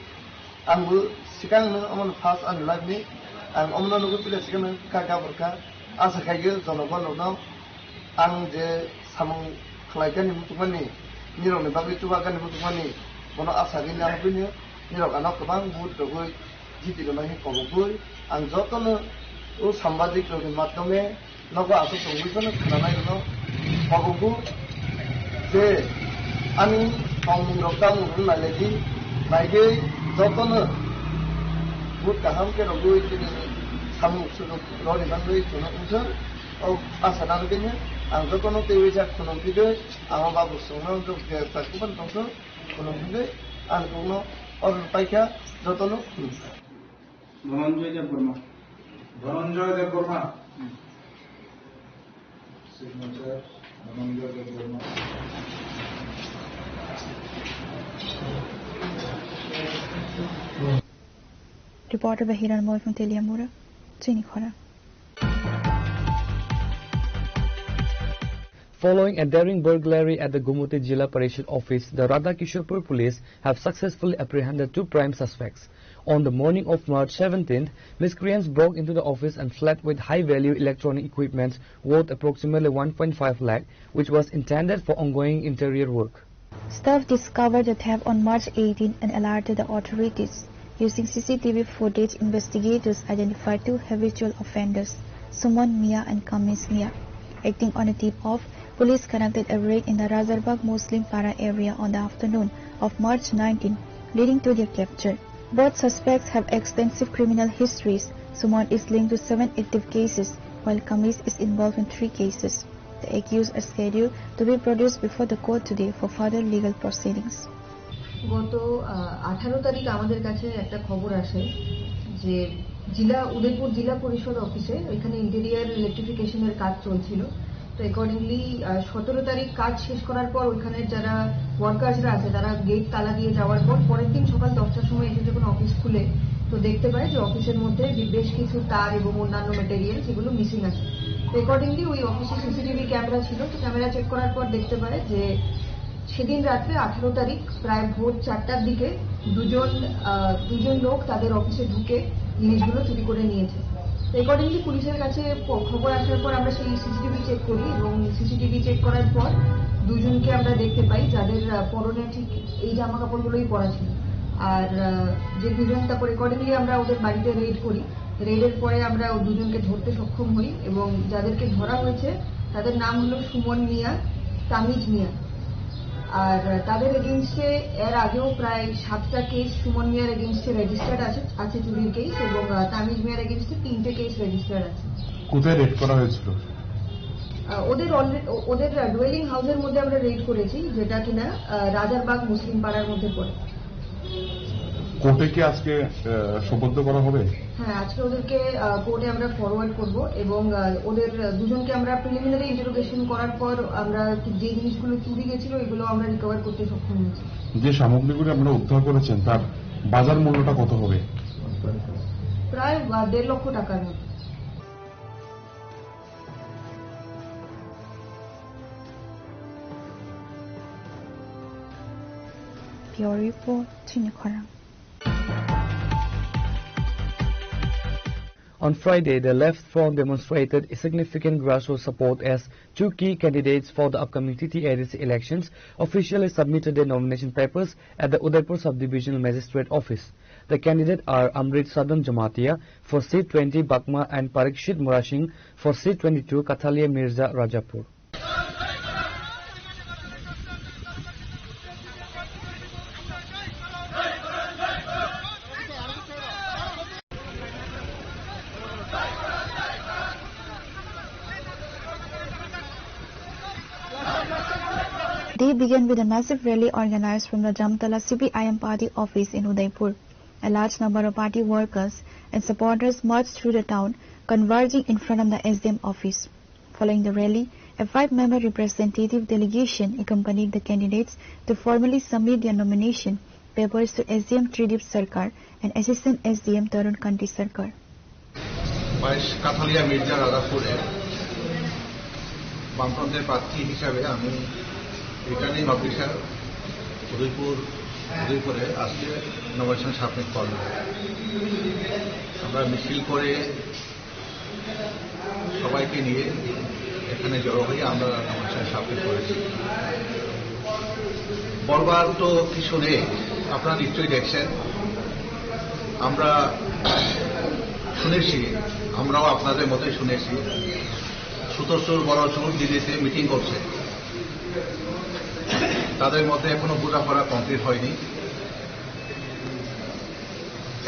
आंबो सिगांनो अमन फार्स्ट आंनि लाइफनि आं अमनानुगु पिला सिगांनो काका बरका आसा खायो जनगणनाव आं जे सामं खलायगानि मुतुमानि निरौनि बागै तुबागानि मुतुमानि बनो आसा गैना हाबैनो निरौ आनाव गोबां बुहुत रगै जितिरमानि कबगै आं जतनो ओ साम्बादिक रगै माध्यमे नगो आसो संगैसनो खोनानायनो कबगु जे आंनि पाउनि रक्तां नायलायदि नायगै जतनो बुहुत गाहाम के रगै दिनै सामु सुनु रनि बागै जोनो उजो औ आसा नागैनो आं जतनो तेवेजा खुनोफिदो आं बाबु सोनो जो ताकुबन दंसो खुनोफिदो आं कोनो और पाइका जतनो Dhananjay Debbarma signature Dhananjay Debbarma Reporter by Hiran Moy from Telemura, Chinikhora. Following a daring burglary at the Gumuti Jilla Parishad office, the Radhakisharpur police have successfully apprehended two prime suspects. On the morning of March 17th, miscreants broke into the office and fled with high-value electronic equipment worth approximately 1.5 lakh, which was intended for ongoing interior work. Staff discovered the theft on March 18 and alerted the authorities. Using CCTV footage, investigators identified two habitual offenders, Suman Mia and Kamis Mia. Acting on a tip-off, police conducted a raid in the Razarbagh Muslim Para area on the afternoon of March 19, leading to their capture. Both suspects have extensive criminal histories, Suman is linked to 7 active cases, while Kamis is involved in 3 cases. The accused are scheduled to be produced before the court today for further legal proceedings. গত 18 তারিখ আমাদের কাছে একটা খবর আসে যে উদয়পুর জেলা পরিষদ অফিসে এখানে ইন্টেরিয়ার ইলেকট্রিফিকেশনের কাজ চলছিল। তো অ্যাকর্ডিংলি 17 তারিখ কাজ শেষ করার পর ওইখানে যারা ওয়ার্কার্সরা আছে তারা গেট তালা দিয়ে যাওয়ার পর পরের দিন সকাল 10টার সময় এসে যখন অফিস খুলে তো দেখতে পায় যে অফিসের মধ্যে বেশ কিছু তার এবং অন্যান্য ম্যাটেরিয়াল যেগুলো মিসিং আছে। অ্যাকর্ডিংলি ওই অফিসে সিসিটিভি ক্যামেরা ছিল, তো ক্যামেরা চেক করার পর দেখতে পায় যে সেদিন রাত্রে 18 তারিখ প্রায় ভোর 4টার দিকে দুজন লোক তাদের অফিসে ঢুকে জিনিসগুলো চুরি করে নিয়েছে। অ্যাকর্ডিংলি পুলিশের কাছে খবর আসার পর আমরা সেই সিসিটিভি চেক করি এবং সিসিটিভি চেক করার পর দুজনকে আমরা দেখতে পাই যাদের পরনে ঠিক এই জামা কাপড়গুলোই পরা ছিল। আর যে দুজন তারপর অ্যাকর্ডিংলি আমরা ওদের বাড়িতে রেড করি। রেডের পরে আমরা দুজনকে ধরতে সক্ষম হই এবং যাদেরকে ধরা হয়েছে তাদের নাম হলো সুমন মিয়া, তামিজ মিয়া। আর তাদের এগেইনস্টে এর আগেও প্রায় 7টা কেস সুমন মিয়ার এগেইনস্টে রেজিস্টার্ড আছে চুরির কেস, এবং তামিজ মিয়ার এগেইনস্টে 3টে কেস রেজিস্টার্ড আছে। কোথায় রেড করা হয়েছিল? ওদের ডুয়েলিং হাউসের মধ্যে আমরা রেড করেছি, যেটা কিনা রাজারবাগ মুসলিম পাড়ার মধ্যে পড়ে। কোর্টে কি আজকে সোপর্দ করা হবে? হ্যাঁ, আজকে ওদেরকে কোর্টে আমরা ফরওয়ার্ড করব এবং ওদের দুজনকে আমরা প্রিলিমিনারি ইন্টারোগেশন করার পর আমরা যে জিনিসগুলো চুরি গেছিল এগুলো আমরা রিকভার করতে সক্ষম হয়েছি। যে সামগ্রীগুলো আপনারা উদ্ধার করেছেন তার বাজার মূল্যটা কত হবে? প্রায় 1.5 লক্ষ টাকার মতো। Pure report, Chinikhara. On Friday, the Left Front demonstrated significant grassroots support as 2 key candidates for the upcoming TTADC elections officially submitted their nomination papers at the Udaipur Subdivisional Magistrate Office. The candidates are Amrit Sadam Jamatia for seat 20 Bakma and Parikshit Murashing for seat 22 Kathalia Mirza Rajapur. They began with a massive rally organized from the Jamtala CPIM party office in Udaipur. A large number of party workers and supporters marched through the town, converging in front of the SDM office. Following the rally, a 5-member representative delegation accompanied the candidates to formally submit their nomination papers to SDM Tridip Sarkar and Assistant SDM Tarun Kanti Sarkar. Kathalia Mirza Rajapur বামফ্রন্টের প্রার্থী হিসাবে আমি returning officer উদয়পুরে আজকে nomination submit করব। আমরা মিছিল করে সবাইকে নিয়ে এখানে জড়ো হয়ে আমরা নমিনেশন সাবমিট করেছি। বলবার তো কিছু নেই, আপনারা নিশ্চয়ই দেখছেন, আমরা শুনেছি, আমরাও আপনাদের মতোই শুনেছি সুতোর বড় চুর দিল্লিতে মিটিং করছে, তাদের মধ্যে এখনো বোঝাপড়া কমপ্লিট হয়নি।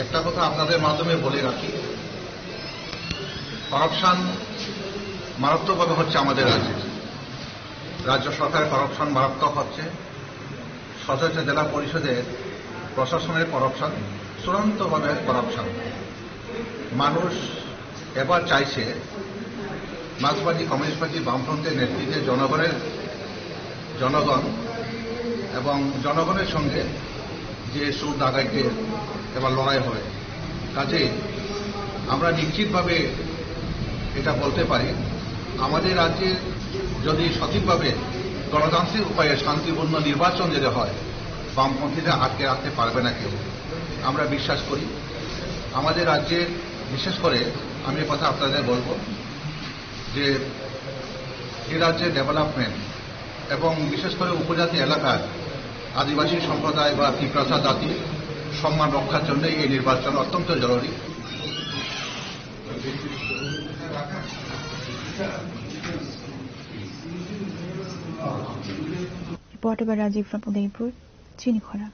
একটা কথা আপনাদের মাধ্যমে বলে রাখি, করাপশন মারাত্মকভাবে হচ্ছে আমাদের রাজ্যে। রাজ্য সরকারের করাপশন মারাত্মক হচ্ছে, সচেতন জেলা পরিষদের প্রশাসনের করাপশন, চূড়ান্তভাবে করাপশন। মানুষ এবার চাইছে মার্ক্সবাদী কমিউনিস্ট পার্টি বামফ্রন্টের নেতৃত্বে জনগণ এবং জনগণের সঙ্গে যে সুর ডাকাইতে এবার লড়াই হবে। কাজে আমরা নিশ্চিতভাবে এটা বলতে পারি, আমাদের রাজ্যে যদি সঠিকভাবে গণতান্ত্রিক উপায়ে শান্তিপূর্ণ নির্বাচন যেতে হয়, বামপন্থীরা আটকে রাখতে পারবে না কেউ। আমরা বিশ্বাস করি আমাদের রাজ্যে, বিশেষ করে আমি কথা আপনাদের বলবো যে এই রাজ্যের ডেভেলপমেন্ট এবং বিশেষ করে উপজাতি এলাকার আদিবাসী সম্প্রদায় বা ত্রিপ্রাসা জাতির সম্মান রক্ষার জন্য এই নির্বাচন অত্যন্ত জরুরি। Reported by Rajiv from Udaipur, Chinikhara.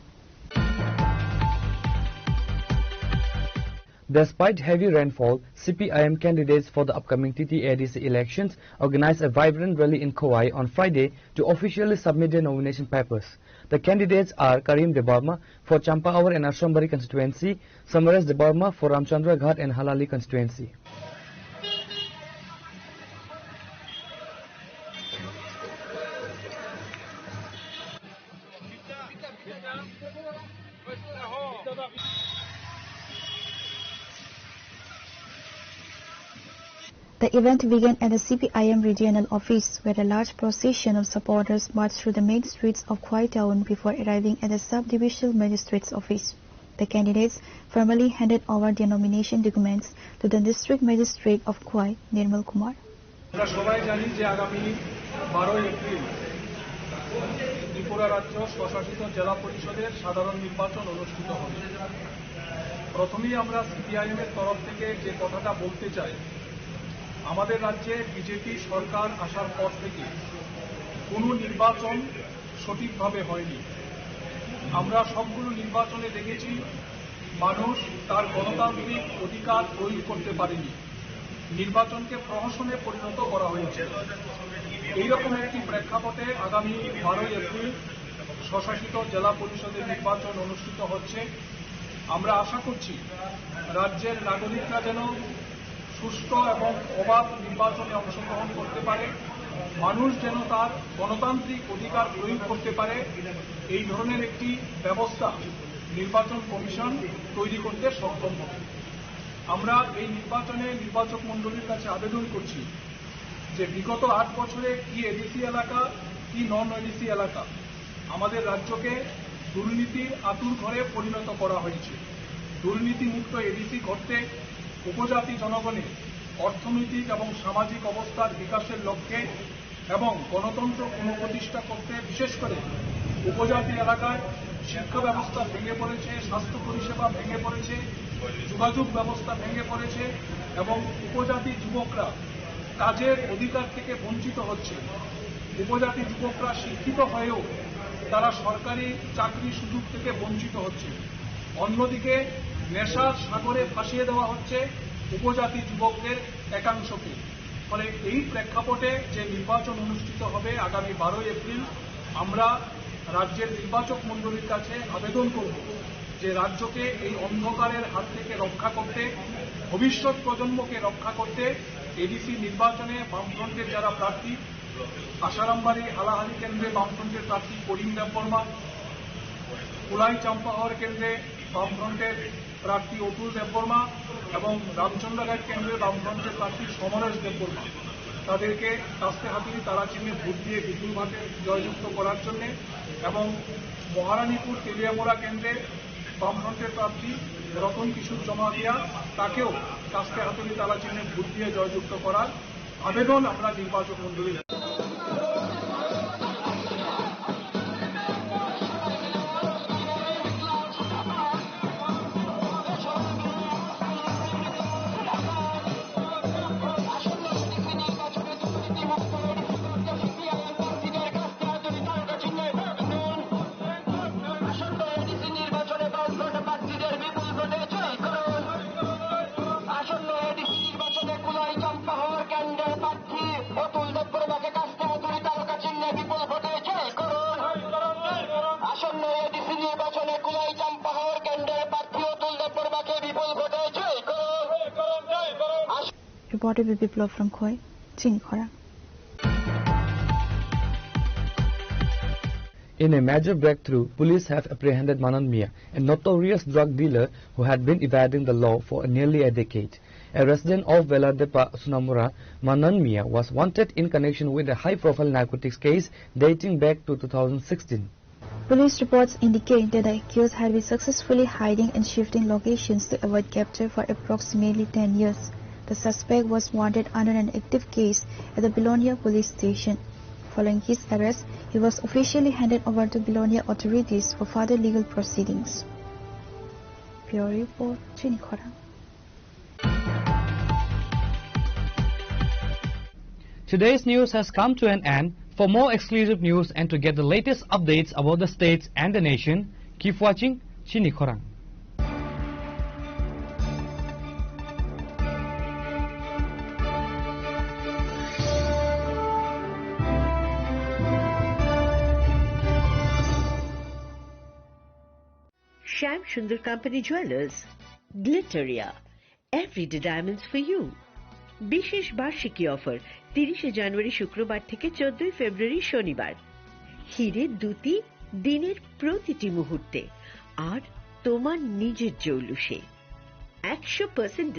Despite heavy rainfall, CPIM candidates for the upcoming TTADC elections organized a vibrant rally in Kauai on Friday to officially submit their nomination papers. The candidates are Karim Debarma for Champaawar and Ashrambari constituency, Samaras Debarma for Ramchandra Ghat and Halali constituency. The event began at the CPIM regional office, where a large procession of supporters marched through the main streets of Kauai town before arriving at the sub-divisional magistrate's office. The candidates formally handed over their nomination documents to the district magistrate of Kauai, Nirmal Kumar. আমরা সবাই জানি যে আগামী 12 April Tripura রাজ্য স্বশাসিত জেলা পরিষদের সাধারণ নির্বাচন অনুষ্ঠিত হবে। প্রথমেই আমরা সিপিআইএম এর তরফ থেকে যে কথাটা বলতে চাই, আমাদের রাজ্যে বিজেপি সরকার আসার পর থেকে কোনো নির্বাচন সঠিকভাবে হয়নি। আমরা সবগুলো নির্বাচনে দেখেছি মানুষ তার গণতান্ত্রিক অধিকার প্রয়োগ করতে পারেনি, নির্বাচনকে প্রহসনে পরিণত করা হয়েছে। এইরকম একটি প্রেক্ষাপটে আগামী 12 এপ্রিল স্বশাসিত জেলা পরিষদের নির্বাচন অনুষ্ঠিত হচ্ছে। আমরা আশা করছি রাজ্যের নাগরিকরা যেন সুষ্ঠু এবং অবাধ নির্বাচনে অংশগ্রহণ করতে পারে, মানুষ যেন তার গণতান্ত্রিক অধিকার প্রয়োগ করতে পারে, এই ধরনের একটি ব্যবস্থা নির্বাচন কমিশন তৈরি করতে সক্ষম হবে। আমরা এই নির্বাচনে নির্বাচক মণ্ডলীর কাছে আবেদন করছি যে বিগত 8 বছরে কি এডিসি এলাকা কি নন এডিসি এলাকা আমাদের রাজ্যকে দুর্নীতির আতুর ঘরে পরিণত করা হয়েছে। দুর্নীতিমুক্ত এডিসি করতে উপজাতি জনগণের অর্থনৈতিক এবং সামাজিক অবস্থার বিকাশের লক্ষ্যে এবং গণতন্ত্র পুনঃপ্রতিষ্ঠা করতে বিশেষ করে উপজাতি এলাকায় শিক্ষা ব্যবস্থা ভেঙে পড়েছে, স্বাস্থ্য পরিষেবা ভেঙে পড়েছে, যোগাযোগ ব্যবস্থা ভেঙে পড়েছে এবং উপজাতি যুবকরা কাজের অধিকার থেকে বঞ্চিত হচ্ছে। উপজাতি যুবকরা শিক্ষিত হয়েও তারা সরকারি চাকরি সুযোগ থেকে বঞ্চিত হচ্ছে। অন্যদিকে নেশার সাগরে ভাসিয়ে দেওয়া হচ্ছে উপজাতি যুবকদের একাংশকে। ফলে এই প্রেক্ষাপটে যে নির্বাচন অনুষ্ঠিত হবে আগামী 12 এপ্রিল, আমরা রাজ্যের নির্বাচক মণ্ডলীর কাছে আবেদন করব যে রাজ্যকে এই অন্ধকারের হাত থেকে রক্ষা করতে, ভবিষ্যৎ প্রজন্মকে রক্ষা করতে এডিসি নির্বাচনে বামফ্রন্টের যারা প্রার্থী, আসারামবাড়ি হালাহালি কেন্দ্রে বামফ্রন্টের প্রার্থী করিম দেববর্মা, কুলাই চাম্পাহাওয়ার কেন্দ্রে বামফ্রন্টের প্রার্থী অতুল দেববর্মা এবং রামচন্দ্রঘাট কেন্দ্রে বামফ্রন্টের প্রার্থী সমরেশ দেববর্মা, তাদেরকে কাস্তে হাতুড়ি তারা চিহ্নে ভোট দিয়ে বিপুলভাবে জয়যুক্ত করার জন্য এবং মহারানীপুর তেলিয়ামোড়া কেন্দ্রে বামফ্রন্টের প্রার্থী রতন কিশোর জমাতিয়া, তাকেও কাস্তে হাতুড়ি তারা চিহ্নে ভোট দিয়ে জয়যুক্ত করার আবেদন আমরা নির্বাচক মণ্ডলী। Reported with Biplov from Kauai, Chini Khora. In a major breakthrough, police have apprehended Manan Mia, a notorious drug dealer who had been evading the law for nearly a decade. A resident of Veladepa, Sunamura, Manan Mia was wanted in connection with a high-profile narcotics case dating back to 2016. Police reports indicate that the accused had been successfully hiding and shifting locations to avoid capture for approximately 10 years. The suspect was wanted under an active case at the Belonia police station. Following his arrest, he was officially handed over to Belonia authorities for further legal proceedings. Bureau Report, Chini Khora. Today's news has come to an end. For more exclusive news and to get the latest updates about the states and the nation, keep watching Chini Khorang. Shyam Sundar Company Jewelers, Glitteria, Everyday Diamonds for You. বিশেষ বার্ষিকী offer 30 জানুয়ারি শুক্রবার থেকে 14 ফেব্রুয়ারি শনিবার। হীরের দ্যুতি দিনের প্রতিটি মুহূর্তে আর তোমার নিজের জৌলুসে 100%